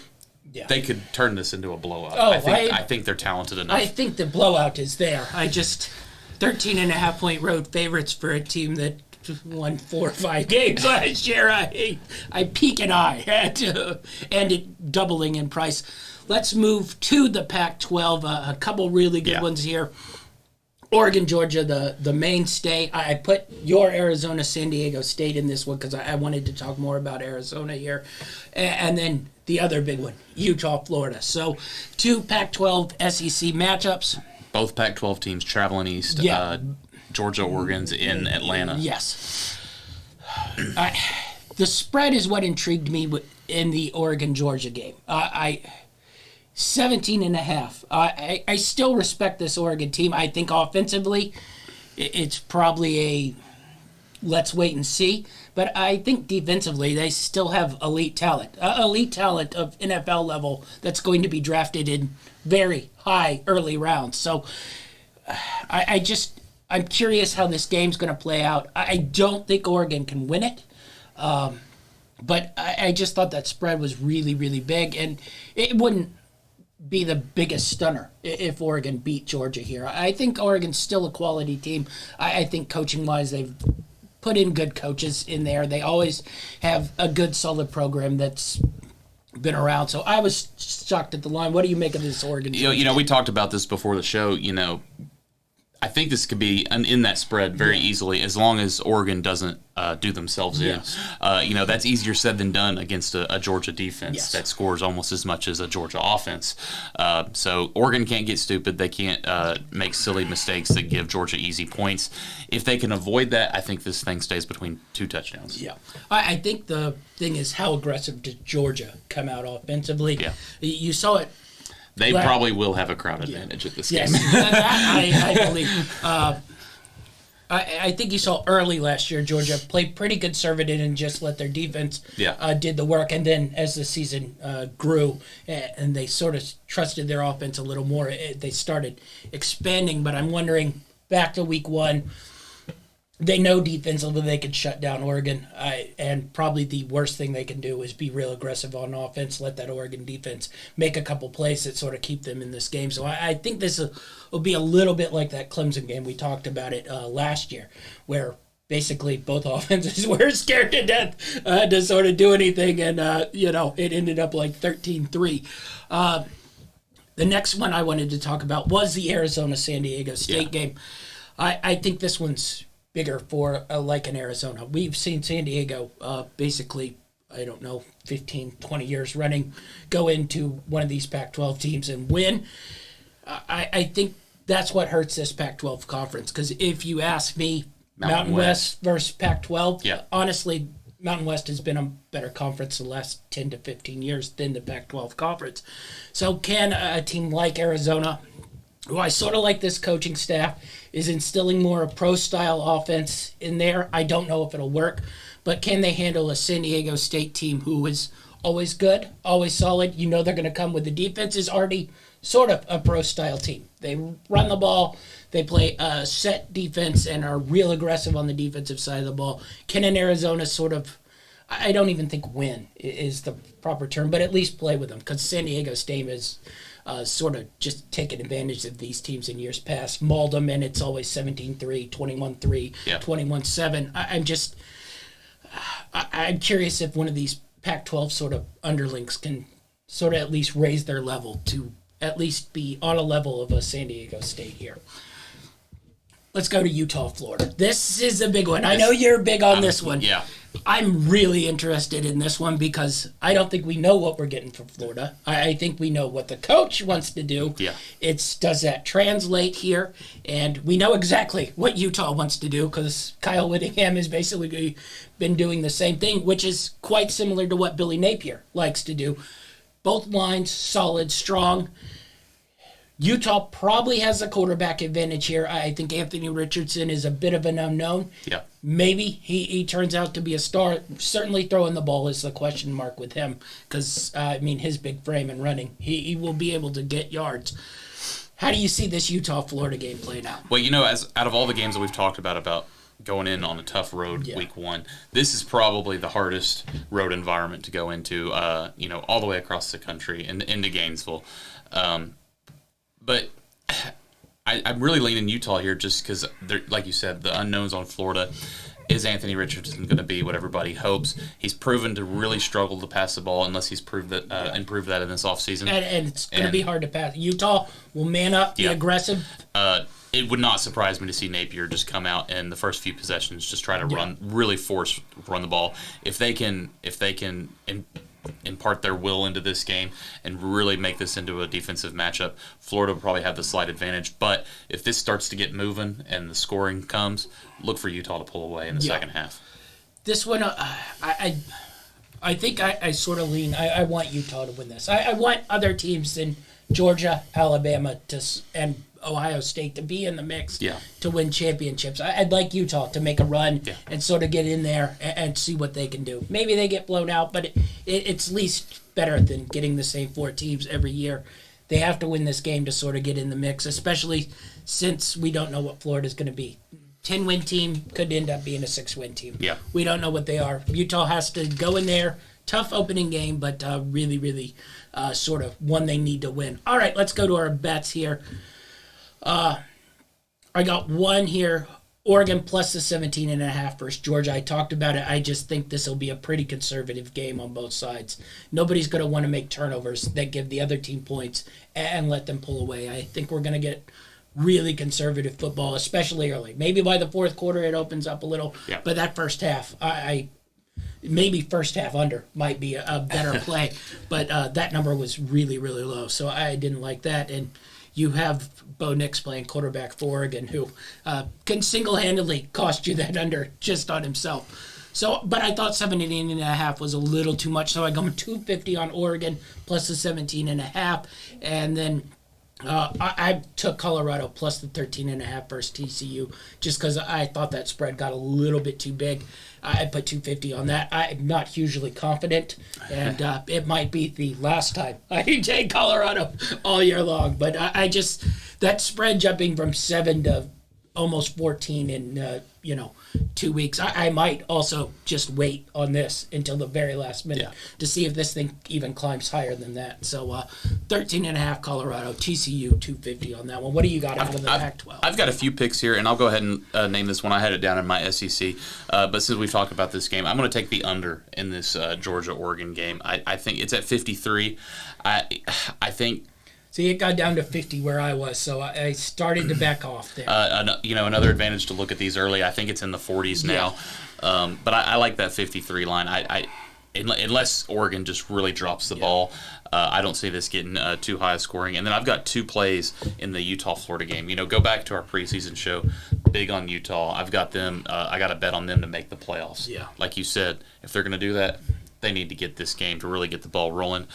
they could turn this into a blowout. I think they're talented enough. I think the blowout is there. 13.5 point road favorites for a team that won 4 or 5 games last year. I peek an eye at and it doubling in price. Let's move to the Pac-12. A couple really good ones here. Oregon, Georgia, the mainstay. I put your Arizona, San Diego State in this one because I wanted to talk more about Arizona here. And then the other big one, Utah, Florida. So 2 Pac-12 SEC matchups. Both Pac-12 teams traveling east. Georgia, Oregon's in Atlanta. Yes. The spread is what intrigued me in the Oregon-Georgia game. 17.5. I still respect this Oregon team. I think offensively, it's probably a let's wait and see. But I think defensively, they still have elite talent. Elite talent of NFL level that's going to be drafted in very high early rounds. So I'm curious how this game's going to play out. I don't think Oregon can win it. But I just thought that spread was really, really big. And it wouldn't be the biggest stunner if Oregon beat Georgia here. I think Oregon's still a quality team. I think coaching-wise, they've put in good coaches in there. They always have a good, solid program that's been around. So I was shocked at the line. What do you make of this Oregon team? We talked about this before the show. I think this could be in that spread very easily as long as Oregon doesn't do themselves in. That's easier said than done against a Georgia defense that scores almost as much as a Georgia offense. So Oregon can't get stupid. They can't make silly mistakes that give Georgia easy points. If they can avoid that, I think this thing stays between 2 touchdowns. Yeah. I think the thing is how aggressive did Georgia come out offensively. Yeah. You saw it. They probably will have a crowd advantage at this game. I believe. I think you saw early last year Georgia played pretty conservative and just let their defense did the work. And then as the season grew and they sort of trusted their offense a little more, they started expanding. But I'm wondering, back to week 1, they know defensively they can shut down Oregon, and probably the worst thing they can do is be real aggressive on offense, let that Oregon defense make a couple plays that sort of keep them in this game. So I think this will be a little bit like that Clemson game. We talked about it last year, where basically both offenses were scared to death to sort of do anything, and it ended up like 13-3. The next one I wanted to talk about was the Arizona-San Diego State game. I think this one's bigger for like in Arizona. We've seen San Diego basically, 15, 20 years running, go into one of these Pac-12 teams and win. I think that's what hurts this Pac-12 conference, because if you ask me, Mountain West versus Pac-12, honestly, Mountain West has been a better conference the last 10 to 15 years than the Pac-12 conference. So can a team like Arizona, who I sort of like this coaching staff, is instilling more a pro-style offense in there? I don't know if it'll work, but can they handle a San Diego State team who is always good, always solid? They're going to come with the defense is already sort of a pro-style team. They run the ball, they play a set defense, and are real aggressive on the defensive side of the ball. Can an Arizona sort of I don't even think win is the proper term, but at least play with them, because San Diego State has sort of just taken advantage of these teams in years past, mauled them, and it's always 17-3, 21-3, 21-7. I'm curious if one of these Pac-12 sort of underlings can sort of at least raise their level to at least be on a level of a San Diego State here. Let's go to Utah, Florida. This is a big one. I know you're big on this one. Yeah. I'm really interested in this one because I don't think we know what we're getting from Florida. I think we know what the coach wants to do. Yeah. Does that translate here? And we know exactly what Utah wants to do because Kyle Whittingham has basically been doing the same thing, which is quite similar to what Billy Napier likes to do. Both lines solid, strong. Utah probably has a quarterback advantage here. I think Anthony Richardson is a bit of an unknown. Yeah. Maybe he turns out to be a star. Certainly throwing the ball is a question mark with him because, his big frame and running, he will be able to get yards. How do you see this Utah-Florida game playing out? Well, as out of all the games that we've talked about going in on a tough road week one, this is probably the hardest road environment to go into, all the way across the country and into Gainesville. But I'm really leaning Utah here just because, like you said, the unknowns on Florida. Is Anthony Richardson going to be what everybody hopes? He's proven to really struggle to pass the ball unless he's improved that in this offseason. And it's going to be hard to pass. Utah will man up, be aggressive. It would not surprise me to see Napier just come out in the first few possessions, just try to run the ball. If they can impart their will into this game and really make this into a defensive matchup, Florida will probably have the slight advantage. But if this starts to get moving and the scoring comes, look for Utah to pull away in the second half. This one, I think I sort of lean. I want Utah to win this. I want other teams in Georgia, Alabama, and Ohio State to be in the mix to win championships. I'd like Utah to make a run and sort of get in there and see what they can do. Maybe they get blown out, but it's at least better than getting the same 4 teams every year. They have to win this game to sort of get in the mix, especially since we don't know what Florida's going to be. 10-win team could end up being a 6-win team. Yeah. We don't know what they are. Utah has to go in there. Tough opening game, but really, really sort of one they need to win. All right, let's go to our bets here. I got one here, Oregon plus the 17.5 versus Georgia. I talked about it. I just think this will be a pretty conservative game on both sides. Nobody's going to want to make turnovers that give the other team points and let them pull away. I think we're going to get really conservative football, especially early. Maybe by the fourth quarter it opens up a little, but that first half, maybe first half under might be a better play, but that number was really, really low, so I didn't like that. And you have Bo Nix playing quarterback for Oregon, who can single-handedly cost you that under just on himself. So, but I thought 17.5 was a little too much, so I go 250 on Oregon plus the 17.5, and then I took Colorado plus the 13.5 versus TCU just because I thought that spread got a little bit too big. I put 250 on that. I'm not hugely confident, and it might be the last time I take Colorado all year long. But I just, that spread jumping from 7 to almost 14 in 2 weeks. I might also just wait on this until the very last minute to see if this thing even climbs higher than that. So 13.5 Colorado, TCU 250 on that one. What do you got out of the Pac-12? I've got a few picks here, and I'll go ahead and name this one. I had it down in my SEC, but since we've talked about this game, I'm going to take the under in this Georgia-Oregon game. I think it's at 53. I think. See, it got down to 50 where I was, so I started to back off there. Another advantage to look at these early. I think it's in the 40s now, but I like that 53 line. Unless Oregon just really drops the ball, I don't see this getting too high a scoring. And then I've got 2 plays in the Utah-Florida game. Go back to our preseason show, big on Utah. I've got them. I got a bet on them to make the playoffs. Yeah. Like you said, if they're going to do that, they need to get this game to really get the ball rolling.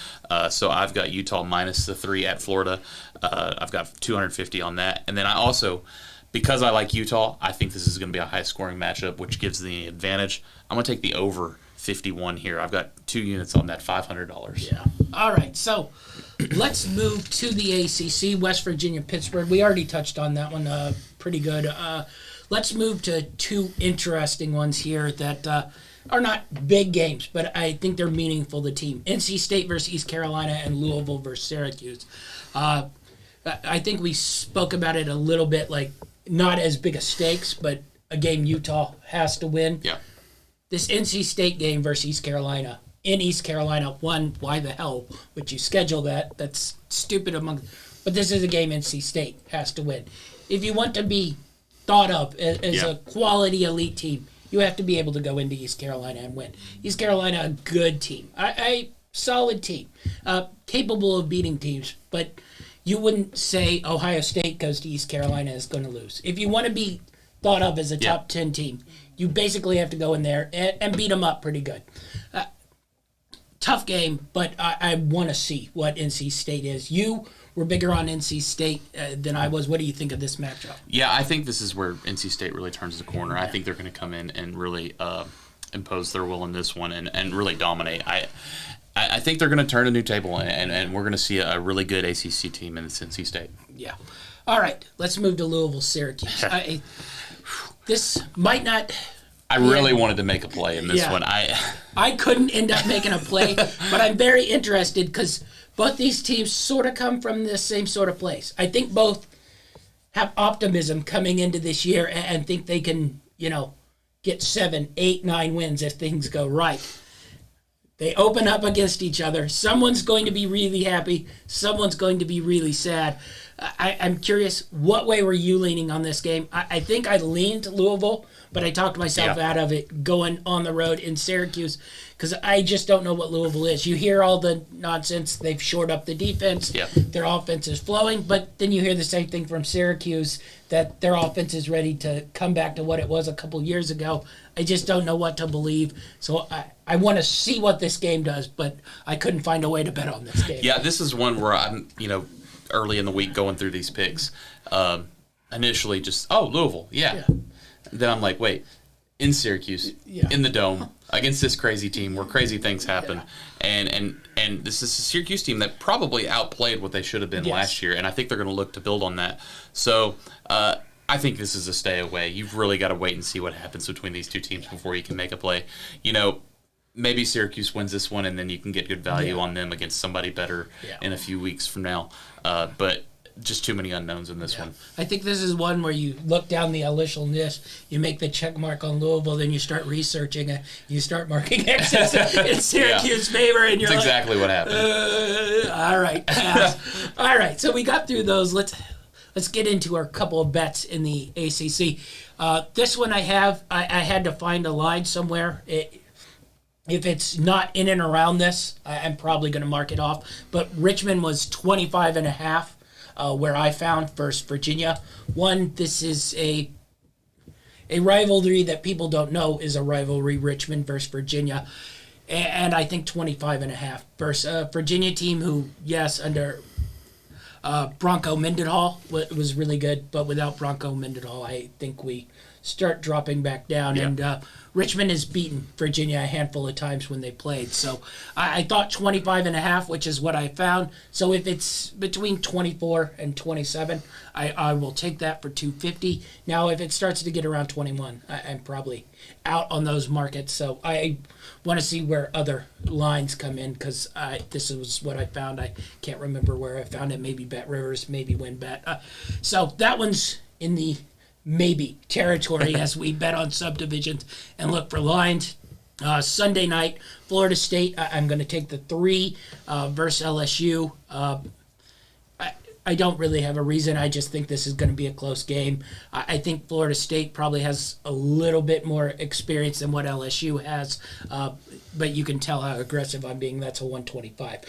So I've got Utah minus the 3 at Florida. I've got 250 on that. And then I also, because I like Utah, I think this is going to be a high-scoring matchup, which gives the advantage. I'm going to take the over 51 here. I've got 2 units on that, $500. Yeah. All right, so let's move to the ACC, West Virginia, Pittsburgh. We already touched on that one pretty good. Let's move to 2 interesting ones here that are not big games, but I think they're meaningful to the team. NC State versus East Carolina and Louisville versus Syracuse. I think we spoke about it a little bit, like not as big a stakes, but a game Utah has to win. Yeah. This NC State game versus East Carolina. In East Carolina, one, why the hell would you schedule that? That's stupid but this is a game NC State has to win. If you want to be thought of as a quality elite team, you have to be able to go into East Carolina and win. East Carolina, a good team. A solid team. Capable of beating teams, but you wouldn't say Ohio State goes to East Carolina is going to lose. If you want to be thought of as a top 10 team, you basically have to go in there and beat them up pretty good. Tough game, but I want to see what NC State is. You were bigger on NC State than I was. What do you think of this matchup? Yeah, I think this is where NC State really turns the corner. I think they're going to come in and really impose their will in this one and really dominate. I think they're going to turn a new table, and we're going to see a really good ACC team in NC State. Yeah. All right, let's move to Louisville, Syracuse. This might not... I really wanted to make a play in this one. I couldn't end up making a play, but I'm very interested because both these teams sort of come from the same sort of place. I think both have optimism coming into this year and think they can, get 7, 8, 9 wins if things go right. They open up against each other. Someone's going to be really happy. Someone's going to be really sad. I'm curious, what way were you leaning on this game? I think I leaned Louisville, but I talked myself out of it going on the road in Syracuse because I just don't know what Louisville is. You hear all the nonsense. They've shored up the defense. Yeah. Their offense is flowing, but then you hear the same thing from Syracuse that their offense is ready to come back to what it was a couple years ago. I just don't know what to believe. So I want to see what this game does, but I couldn't find a way to bet on this game. Yeah, this is one where I'm, early in the week going through these picks, initially just, Louisville, yeah. Then I'm like, wait, in Syracuse, in the Dome, against this crazy team where crazy things happen. And this is a Syracuse team that probably outplayed what they should have been last year, and I think they're going to look to build on that. So I think this is a stay away. You've really got to wait and see what happens between these two teams before you can make a play. Maybe Syracuse wins this one, and then you can get good value on them against somebody better in a few weeks from now. But just too many unknowns in this one. I think this is one where you look down the initial list, you make the check mark on Louisville, then you start researching it, you start marking X's in Syracuse favor, and you're That's exactly what happened. All right. All right, so we got through those. Let's get into our couple of bets in the ACC. This one I had to find a line somewhere. If it's not in and around this, I'm probably going to mark it off. But Richmond was 25.5, where I found versus Virginia. One, this is a rivalry that people don't know is a rivalry, Richmond versus Virginia. And I think 25.5 versus a Virginia team who, yes, under Bronco Mendenhall was really good, but without Bronco Mendenhall, I think we start dropping back down. Yeah. And Richmond has beaten Virginia a handful of times when they played. So I thought 25.5, which is what I found. So if it's between 24 and 27, I will take that for 250. Now, if it starts to get around 21, I'm probably out on those markets. So I want to see where other lines come in because this was what I found. I can't remember where I found it. Maybe Bet Rivers, maybe WinBet. So that one's in the maybe territory as we bet on subdivisions and look for lines. Sunday night, Florida State, I'm going to take the 3 versus LSU. I don't really have a reason. I just think this is going to be a close game. I think Florida State probably has a little bit more experience than what LSU has, but you can tell how aggressive I'm being. That's a 125.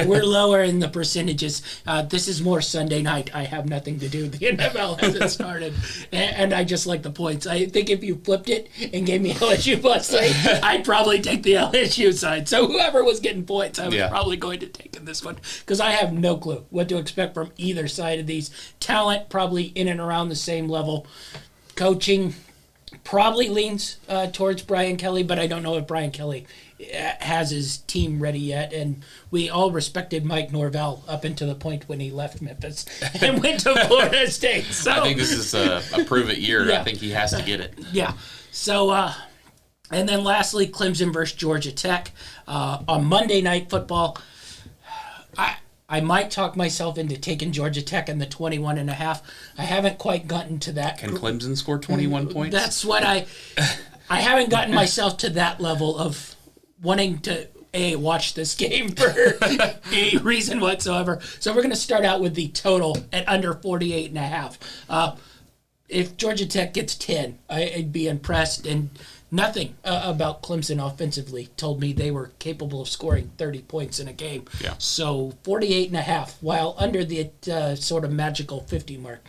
We're lower in the percentages. This is more Sunday night. I have nothing to do. The NFL hasn't started, and I just like the points. I think if you flipped it and gave me LSU +3, I'd probably take the LSU side. So whoever was getting points, I was probably going to take in this one because I have no clue what to expect from either side of these. Talent probably in and around the same level. Coaching probably leans towards Brian Kelly, but I don't know if Brian Kelly has his team ready yet. And we all respected Mike Norvell up until the point when he left Memphis and went to Florida State. So I think this is a prove-it year. I think he has to get it. Yeah. So And then lastly, Clemson versus Georgia Tech on Monday Night Football. I might talk myself into taking Georgia Tech in the 21.5. I haven't quite gotten to that. Can Clemson score 21 points? That's what I haven't gotten myself to that level of wanting to watch this game for any reason whatsoever. So we're going to start out with the total at under 48.5. If Georgia Tech gets 10, I'd be impressed. And nothing about Clemson offensively told me they were capable of scoring 30 points in a game. Yeah. So 48.5, while under the sort of magical 50 mark.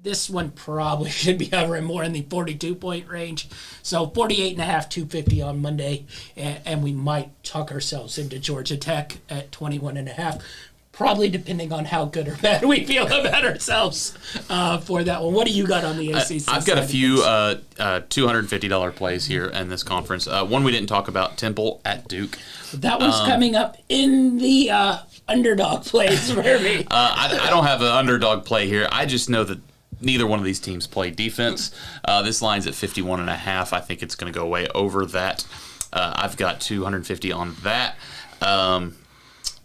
This one probably should be hovering more in the 42-point range. So 48.5, 250 on Monday, and we might talk ourselves into Georgia Tech at 21.5. Probably depending on how good or bad we feel about ourselves for that one. What do you got on the ACC? I've got a few $250 plays here in this conference. One we didn't talk about, Temple at Duke. That one's coming up in the underdog plays for me. I don't have an underdog play here. I just know that neither one of these teams play defense. This line's at 51.5. I think it's going to go way over that. I've got 250 on that.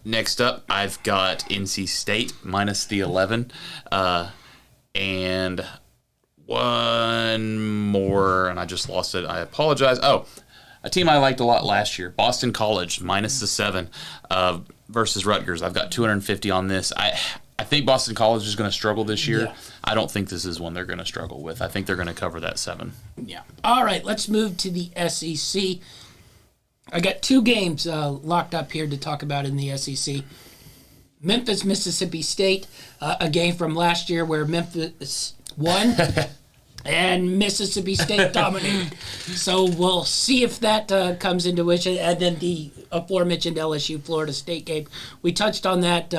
Next up, I've got NC State minus the 11. And one more, and I just lost it. I apologize. Oh, a team I liked a lot last year, Boston College minus the 7 versus Rutgers. I've got 250 on this. I think Boston College is going to struggle this year. Yeah. I don't think this is one they're going to struggle with. I think they're going to cover that 7. Yeah. All right, let's move to the SEC. I got 2 games locked up here to talk about in the SEC. Memphis, Mississippi State, a game from last year where Memphis won and Mississippi State dominated. So we'll see if that comes into fruition. And then the aforementioned LSU-Florida State game. We touched on that.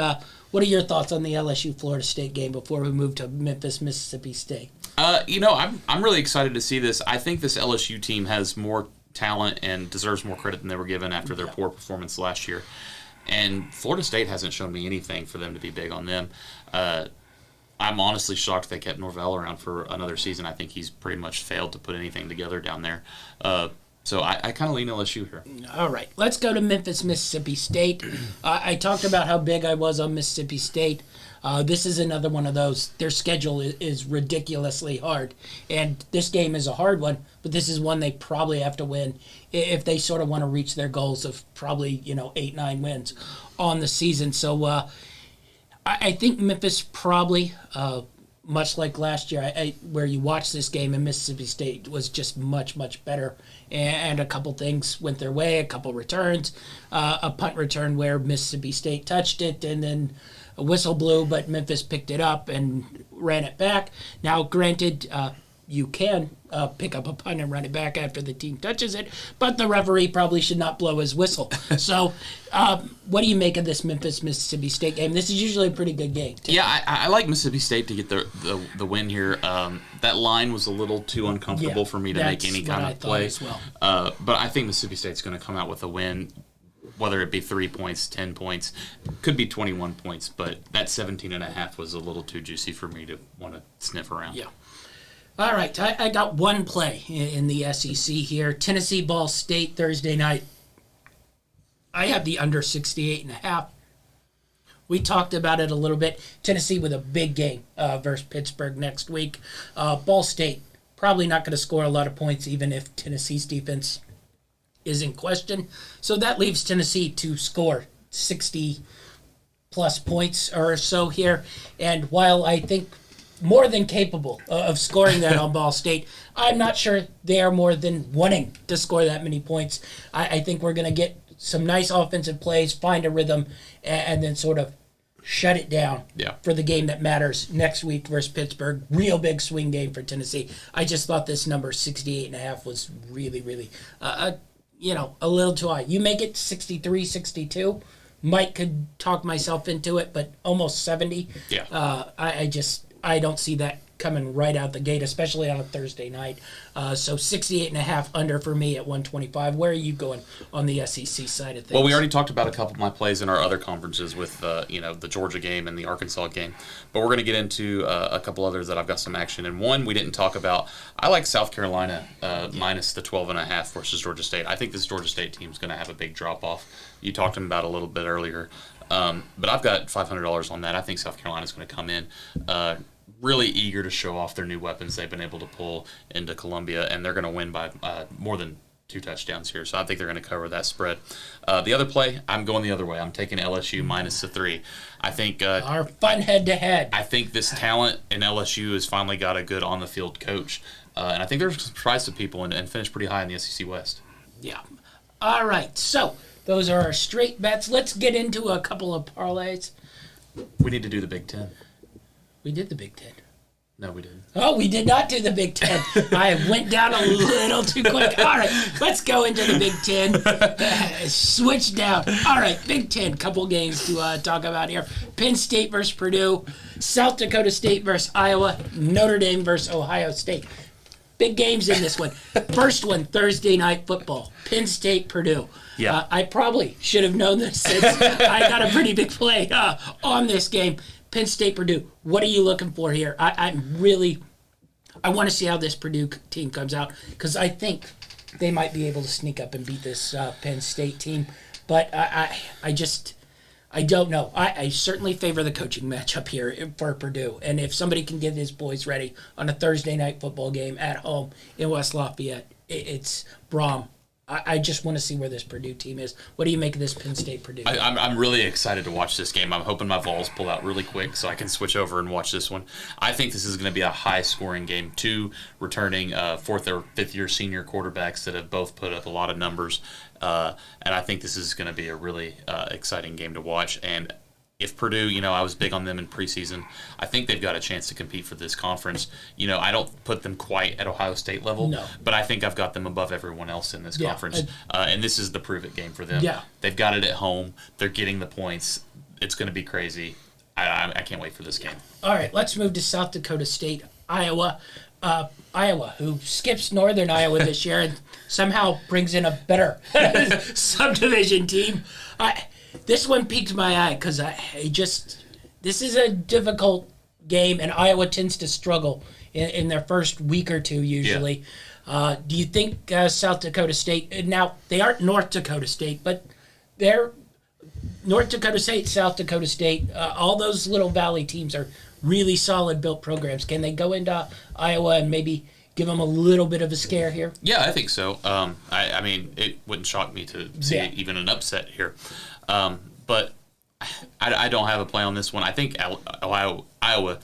What are your thoughts on the LSU-Florida State game before we move to Memphis, Mississippi State? I'm really excited to see this. I think this LSU team has more talent and deserves more credit than they were given after their poor performance last year. And Florida State hasn't shown me anything for them to be big on them. I'm honestly shocked they kept Norvell around for another season. I think he's pretty much failed to put anything together down there. So I kind of lean LSU here. All right, let's go to Memphis, Mississippi State. I talked about how big I was on Mississippi State. This is another one of those. Their schedule is ridiculously hard, and this game is a hard one, but this is one they probably have to win if they sort of want to reach their goals of probably 8-9 wins on the season. So I think Memphis probably, much like last year, where you watched this game and Mississippi State was just much, much better. And a couple things went their way, a couple returns, a punt return where Mississippi State touched it and then a whistle blew, but Memphis picked it up and ran it back. Now, granted, you can pick up a punt and run it back after the team touches it, but the referee probably should not blow his whistle. So what do you make of this Memphis-Mississippi State game? This is usually a pretty good game. Yeah, I like Mississippi State to get the win here. That line was a little too uncomfortable for me to make any kind of play. As well. But I think Mississippi State's going to come out with a win, whether it be 3 points, 10 points, could be 21 points, but that 17.5 was a little too juicy for me to want to sniff around. Yeah. All right, I got one play in the SEC here. Tennessee Ball State Thursday night. I have the under 68.5. We talked about it a little bit. Tennessee with a big game versus Pittsburgh next week. Ball State probably not going to score a lot of points even if Tennessee's defense is in question. So that leaves Tennessee to score 60-plus points or so here. And while I think more than capable of scoring that on Ball State, I'm not sure they are more than wanting to score that many points. I think we're going to get some nice offensive plays, find a rhythm, and then sort of shut it down for the game that matters next week versus Pittsburgh. Real big swing game for Tennessee. I just thought this number 68.5 was really, really, a little too high. You make it 63, 62. Mike could talk myself into it, but almost 70. Yeah. I don't see that coming right out the gate, especially on a Thursday night. So 68.5 under for me at 125. Where are you going on the SEC side of things? Well, we already talked about a couple of my plays in our other conferences with the Georgia game and the Arkansas game, but we're going to get into a couple others that I've got some action in. One we didn't talk about. I like South Carolina minus the 12.5 versus Georgia State. I think this Georgia State team is going to have a big drop off. You talked about it a little bit earlier, but I've got $500 on that. I think South Carolina is going to come in really eager to show off their new weapons they've been able to pull into Columbia, and they're going to win by more than 2 touchdowns here. So I think they're going to cover that spread. The other play, I'm going the other way. I'm taking LSU minus the 3. I think our fun head-to-head. I think this talent in LSU has finally got a good on-the-field coach, and I think they're surprised of people and finish pretty high in the SEC West. Yeah. All right. So those are our straight bets. Let's get into a couple of parlays. We need to do the Big Ten. We did the Big Ten. No, we didn't. Oh, we did not do the Big Ten. I went down a little too quick. All right, let's go into the Big Ten. Switch down. All right, Big Ten. Couple games to talk about here. Penn State versus Purdue. South Dakota State versus Iowa. Notre Dame versus Ohio State. Big games in this one. First one, Thursday Night Football. Penn State, Purdue. Yeah. I probably should have known this since I got a pretty big play on this game. Penn State, Purdue. What are you looking for here? I want to see how this Purdue team comes out because I think they might be able to sneak up and beat this Penn State team. But I don't know. I certainly favor the coaching matchup here for Purdue. And if somebody can get his boys ready on a Thursday night football game at home in West Lafayette, it's Braum. I just want to see where this Purdue team is. What do you make of this Penn State Purdue? I'm really excited to watch this game. I'm hoping my Vols pull out really quick so I can switch over and watch this one. I think this is going to be a high-scoring game. 2 returning 4th or 5th-year senior quarterbacks that have both put up a lot of numbers. And I think this is going to be a really exciting game to watch. And if Purdue, I was big on them in preseason. I think they've got a chance to compete for this conference. I don't put them quite at Ohio State level, no, but I think I've got them above everyone else in this conference. And this is the prove-it game for them. Yeah. They've got it at home. They're getting the points. It's going to be crazy. I can't wait for this game. All right, let's move to South Dakota State, Iowa. Iowa, who skips Northern Iowa this year and somehow brings in a better subdivision team. This one piqued my eye because this is a difficult game, and Iowa tends to struggle in their first week or two usually. Yeah. Do you think South Dakota State, now they aren't North Dakota State, but they're North Dakota State, South Dakota State, all those little valley teams are really solid built programs. Can they go into Iowa and maybe give them a little bit of a scare here? Yeah, I think so. I mean, it wouldn't shock me to see even an upset here. But I don't have a play on this one. I think Iowa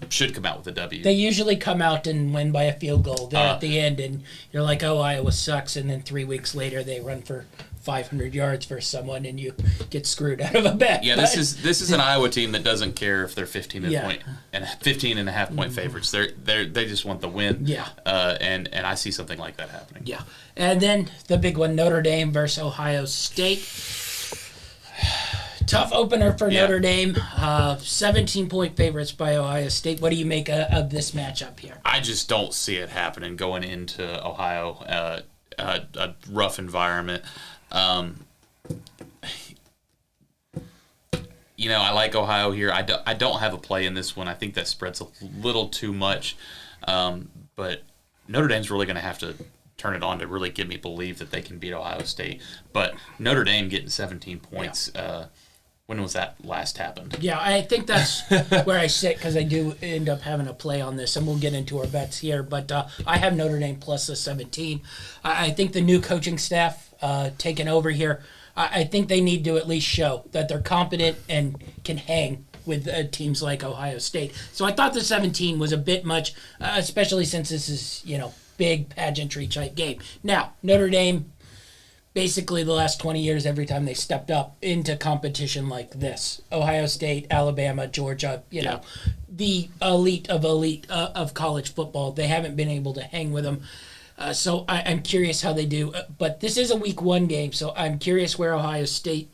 should come out with a W. They usually come out and win by a field goal there at the end, and you're like, oh, Iowa sucks, and then 3 weeks later they run for 500 yards for someone, and you get screwed out of a bet. Yeah, this is an Iowa team that doesn't care if they're 15 and a half point favorites. They just want the win. Yeah. And I see something like that happening. Yeah. And then the big one, Notre Dame versus Ohio State. Tough opener for Notre Dame. 17-point favorites by Ohio State. What do you make of this matchup here? I just don't see it happening going into Ohio. A rough environment. I like Ohio here. I don't have a play in this one. I think that spread's a little too much. But Notre Dame's really going to have to turn it on to really get me believe that they can beat Ohio State. But Notre Dame getting 17 points, when was that last happened? Yeah, I think that's where I sit because I do end up having a play on this, and we'll get into our bets here. But I have Notre Dame plus the 17. I think the new coaching staff taking over here, I think they need to at least show that they're competent and can hang with teams like Ohio State. So I thought the 17 was a bit much, especially since this is, big pageantry type game. Now, Notre Dame, basically the last 20 years, every time they stepped up into competition like this, Ohio State, Alabama, Georgia, the elite of college football, they haven't been able to hang with them. So I'm curious how they do. But this is a week 1 game, so I'm curious where Ohio State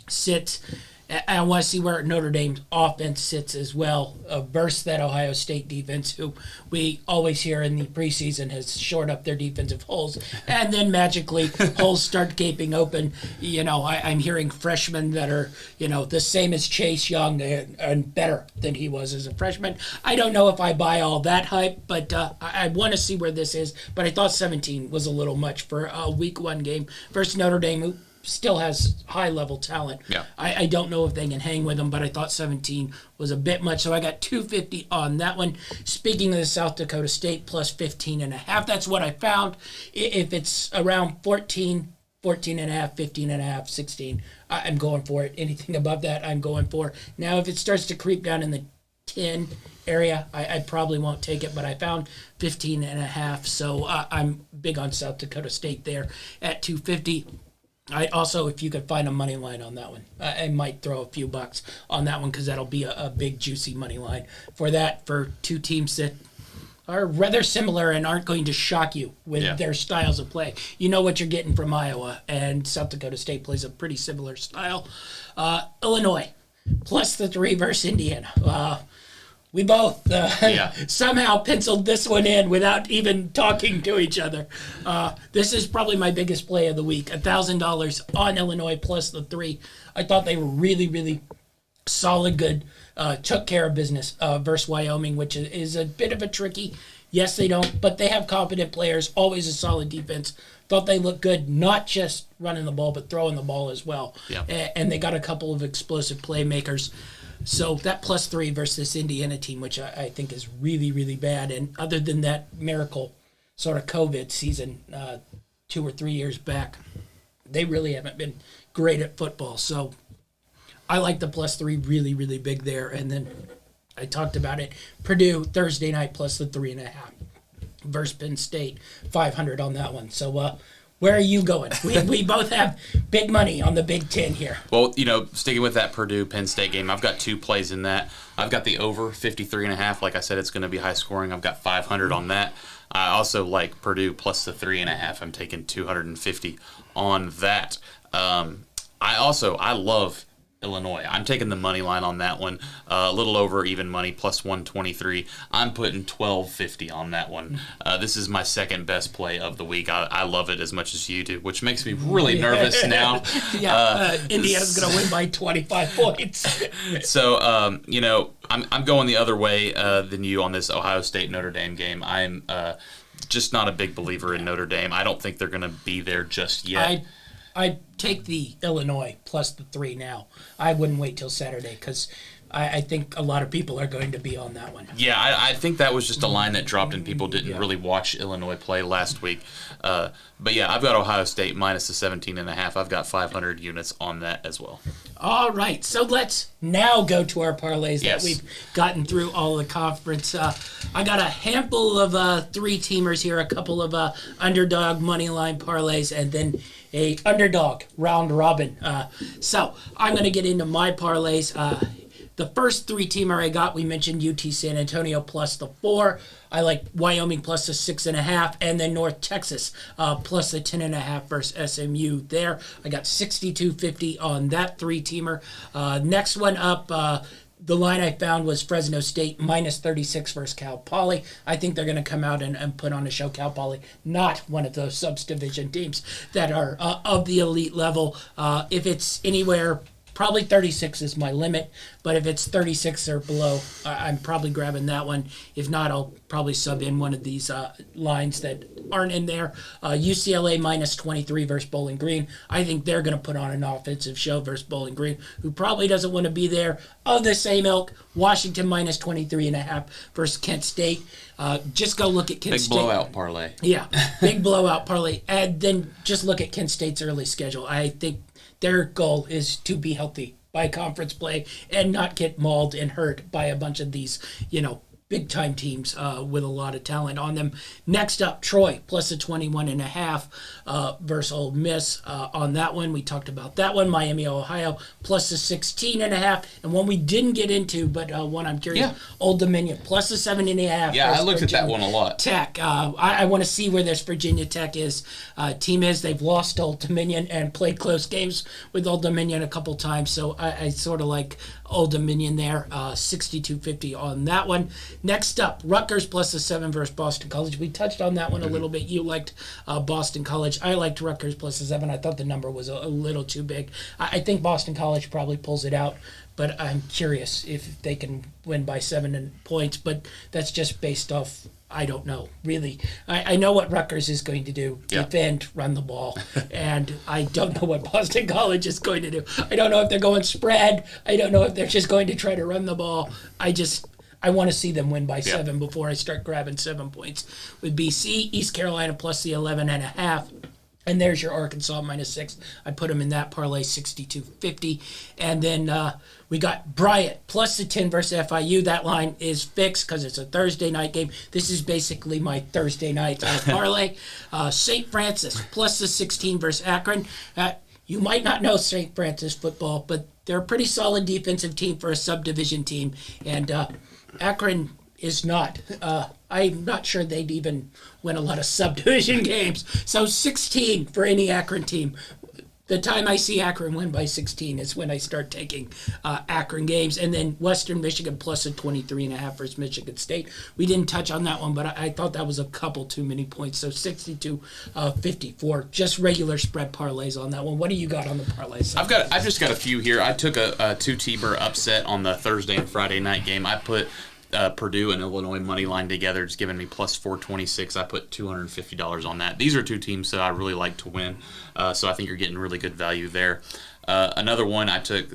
sits. And I want to see where Notre Dame's offense sits as well versus that Ohio State defense, who we always hear in the preseason has shored up their defensive holes. And then magically, holes start gaping open. I'm hearing freshmen that are, the same as Chase Young and better than he was as a freshman. I don't know if I buy all that hype, but I want to see where this is. But I thought 17 was a little much for a week 1 game versus Notre Dame, who still has high-level talent. Yeah. I don't know if they can hang with them, but I thought 17 was a bit much, so I got 250 on that one. Speaking of the South Dakota State, plus 15.5, that's what I found. If it's around 14, 14.5, 15.5, 16, I'm going for it. Anything above that, I'm going for. Now, if it starts to creep down in the 10 area, I probably won't take it, but I found 15.5, so I'm big on South Dakota State there at 250. I also, if you could find a money line on that one, I might throw a few bucks on that one because that'll be a big, juicy money line for that, for 2 teams that are rather similar and aren't going to shock you with their styles of play. You know what you're getting from Iowa, and South Dakota State plays a pretty similar style. Illinois, plus the 3 versus Indiana. We both somehow penciled this one in without even talking to each other. This is probably my biggest play of the week. $1,000 on Illinois plus the 3. I thought they were really, really solid, good. Took care of business versus Wyoming, which is a bit of a tricky. Yes, they don't, but they have competent players, always a solid defense. Thought they looked good, not just running the ball, but throwing the ball as well. Yeah. And they got a couple of explosive playmakers. So that plus 3 versus this Indiana team, which I think is really, really bad. And other than that miracle sort of COVID season 2 or 3 years back, they really haven't been great at football. So I like the plus 3 really, really big there. And then I talked about it. Purdue, Thursday night, plus the 3.5 versus Penn State, 500 on that one. So where are you going? We both have big money on the Big Ten here. Well, sticking with that Purdue-Penn State game, I've got 2 plays in that. I've got the over 53.5. Like I said, it's going to be high scoring. I've got 500 on that. I also like Purdue plus the 3.5. I'm taking 250 on that. I love Illinois. I'm taking the money line on that one. A little over even money, plus 123. I'm putting 1250 on that one. This is my second best play of the week. I love it as much as you do, which makes me really nervous now. Indiana's going to win by 25 points. So, I'm going the other way than you on this Ohio State-Notre Dame game. I'm just not a big believer in Notre Dame. I don't think they're going to be there just yet. I'd take the Illinois plus the 3 now. I wouldn't wait till Saturday because I think a lot of people are going to be on that one. Yeah, I think that was just a line that dropped and people didn't really watch Illinois play last week. But yeah, I've got Ohio State minus the 17.5. I've got 500 units on that as well. All right, so let's now go to our parlays that we've gotten through all the conference. I got a handful of 3-teamers here, a couple of underdog money line parlays, and then a underdog round robin. So I'm going to get into my parlays. The first 3-teamer I got, we mentioned UT San Antonio plus the 4. I like Wyoming plus the 6.5, and then North Texas plus the 10.5 versus SMU there. I got 62.50 on that 3-teamer. Next one up, the line I found was Fresno State minus 36 versus Cal Poly. I think they're going to come out and put on a show. Cal Poly, not one of those subdivision teams that are of the elite level. If it's anywhere, probably 36 is my limit, but if it's 36 or below, I'm probably grabbing that one. If not, I'll probably sub in one of these lines that aren't in there. UCLA minus 23 versus Bowling Green. I think they're going to put on an offensive show versus Bowling Green, who probably doesn't want to be there. Of the same ilk, Washington minus 23.5 versus Kent State. Just go look at Kent State. Big blowout parlay. Yeah, big blowout parlay. And then just look at Kent State's early schedule. I think their goal is to be healthy by conference play and not get mauled and hurt by a bunch of these, big-time teams with a lot of talent on them. Next up, Troy, plus a 21.5 versus Ole Miss. On that one, we talked about that one. Miami, Ohio, plus a 16.5. And one we didn't get into, but one I'm curious, Old Dominion, plus a 7.5. Yeah, I looked at that one a lot. Tech. I want to see where this Virginia Tech team is. They've lost to Old Dominion and played close games with Old Dominion a couple times, so I sort of like Old Dominion there. 62.50 on that one. Next up, Rutgers plus a 7 versus Boston College. We touched on that one a little bit. You liked Boston College. I liked Rutgers plus a 7. I thought the number was a little too big. I think Boston College probably pulls it out, but I'm curious if they can win by 7 points. But that's just based off, I don't know, really. I know what Rutgers is going to do, defend, run the ball, and I don't know what Boston College is going to do. I don't know if they're going spread. I don't know if they're just going to try to run the ball. I want to see them win by 7 before I start grabbing 7 points. With BC, East Carolina plus the 11.5. And there's your Arkansas minus 6. I put them in that parlay, 62.50. And then we got Bryant plus the 10 versus FIU. That line is fixed because it's a Thursday night game. This is basically my Thursday night parlay. St. Francis plus the 16 versus Akron. You might not know St. Francis football, but they're a pretty solid defensive team for a subdivision team. And Akron is not. I'm not sure they'd even win a lot of subdivision games. So 16 for any Akron team. The time I see Akron win by 16 is when I start taking Akron games. And then Western Michigan plus a 23.5 versus Michigan State. We didn't touch on that one, but I thought that was a couple too many points. So 62.54, just regular spread parlays on that one. What do you got on the parlays? I've just got a few here. I took a 2-teamer upset on the Thursday and Friday night game. I put Purdue and Illinois money line together. It's giving me plus 426. I put $250 on that. These are two teams that I really like to win, so I think you're getting really good value there. Another one, I took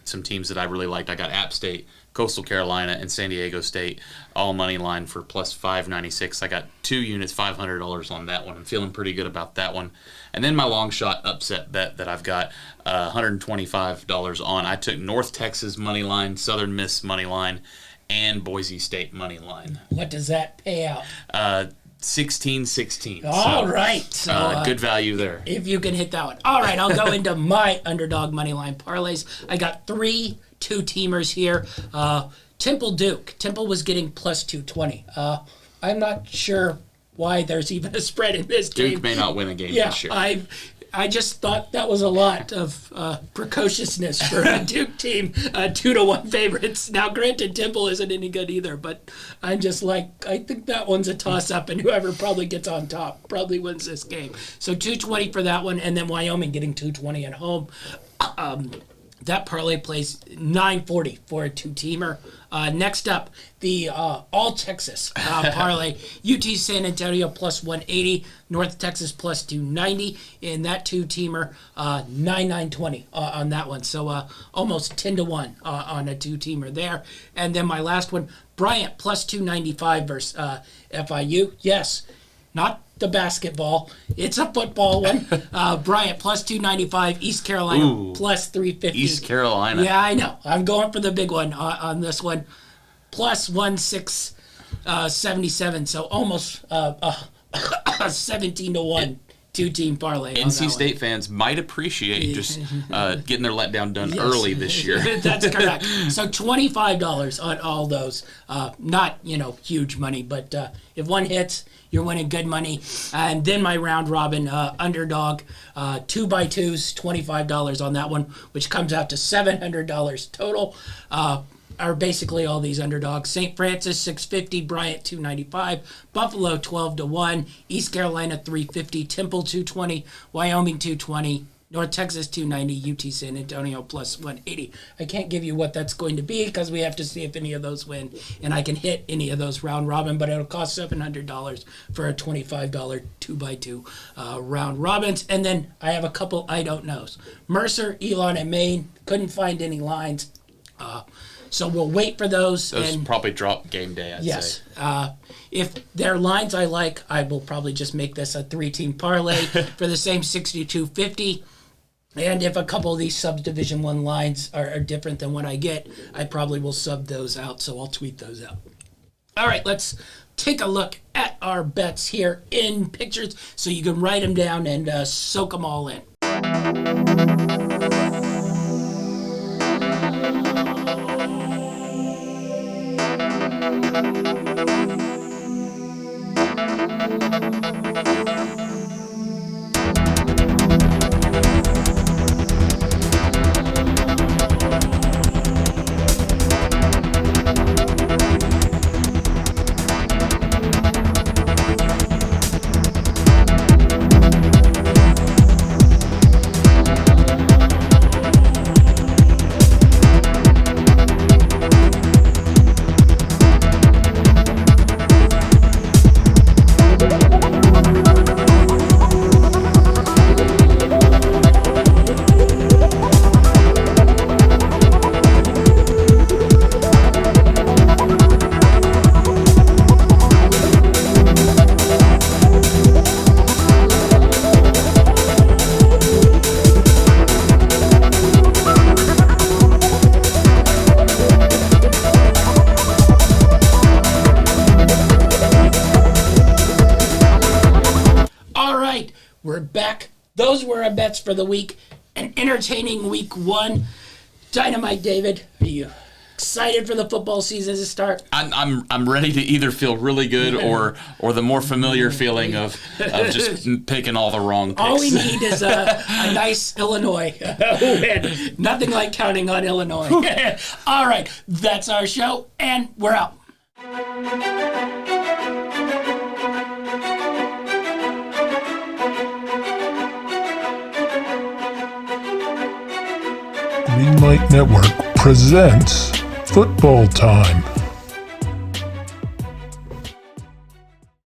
some teams that I really liked. I got App State, Coastal Carolina, and San Diego State all money line for plus 596. I got 2 units, $500 on that one. I'm feeling pretty good about that one. And then my long shot upset bet that I've got $125 on. I took North Texas money line, Southern Miss money line, and Boise State money line. What does that pay out? 16-16. All right. So, good value there. If you can hit that one. All right, I'll go into my underdog money line parlays. I got 3 2-teamers here. Temple Duke. Temple was getting plus 220. I'm not sure why there's even a spread in this game. Duke may not win a game this year. I just thought that was a lot of precociousness for a Duke team, 2-1 favorites. Now, granted, Temple isn't any good either, but I'm just like, I think that one's a toss-up, and whoever probably gets on top probably wins this game. So 220 for that one, and then Wyoming getting 220 at home. That parlay plays $9.40 for a 2-teamer. Next up, the All-Texas parlay. UT San Antonio plus 180, North Texas plus 290. In that 2-teamer, $9.20 on that one. So almost 10-1 on a 2-teamer there. And then my last one, Bryant plus 295 versus FIU. Yes, not the basketball. It's a football one. Bryant plus 295, East Carolina plus 350. East Carolina. Yeah, I know. I'm going for the big one on this one. Plus 1677, so almost 17-1 2-team parlay. NC State fans might appreciate just getting their letdown done early this year. That's correct. So $25 on all those. Not, huge money, but if one hits, you're winning good money. And then my round robin underdog, 2x2s, $25 on that one, which comes out to $700 total. Are basically all these underdogs. St. Francis $650, Bryant $295, Buffalo $12-1, East Carolina $350, Temple $220, Wyoming $220, North Texas $290, UT San Antonio plus 180. I can't give you what that's going to be because we have to see if any of those win, and I can hit any of those round robin, but it'll cost $700 for a $25 2x2 round robins. And then I have a couple I don't knows. Mercer, Elon, and Maine. Couldn't find any lines. So we'll wait for those. Those probably drop game day, I'd say. If there are lines I like, I will probably just make this a 3-team parlay for the same $62.50. And if a couple of these subdivision 1 lines are different than what I get, I probably will sub those out, so I'll tweet those out. All right, let's take a look at our bets here in pictures so you can write them down and soak them all in. We're back. Those were our bets for the week. An entertaining week 1. Dynamite, David. Are you excited for the football season to start? I'm ready to either feel really good or the more familiar feeling of just picking all the wrong picks. All we need is a nice Illinois win. Nothing like counting on Illinois. All right, that's our show, and we're out. Greenlight Network presents Football Time.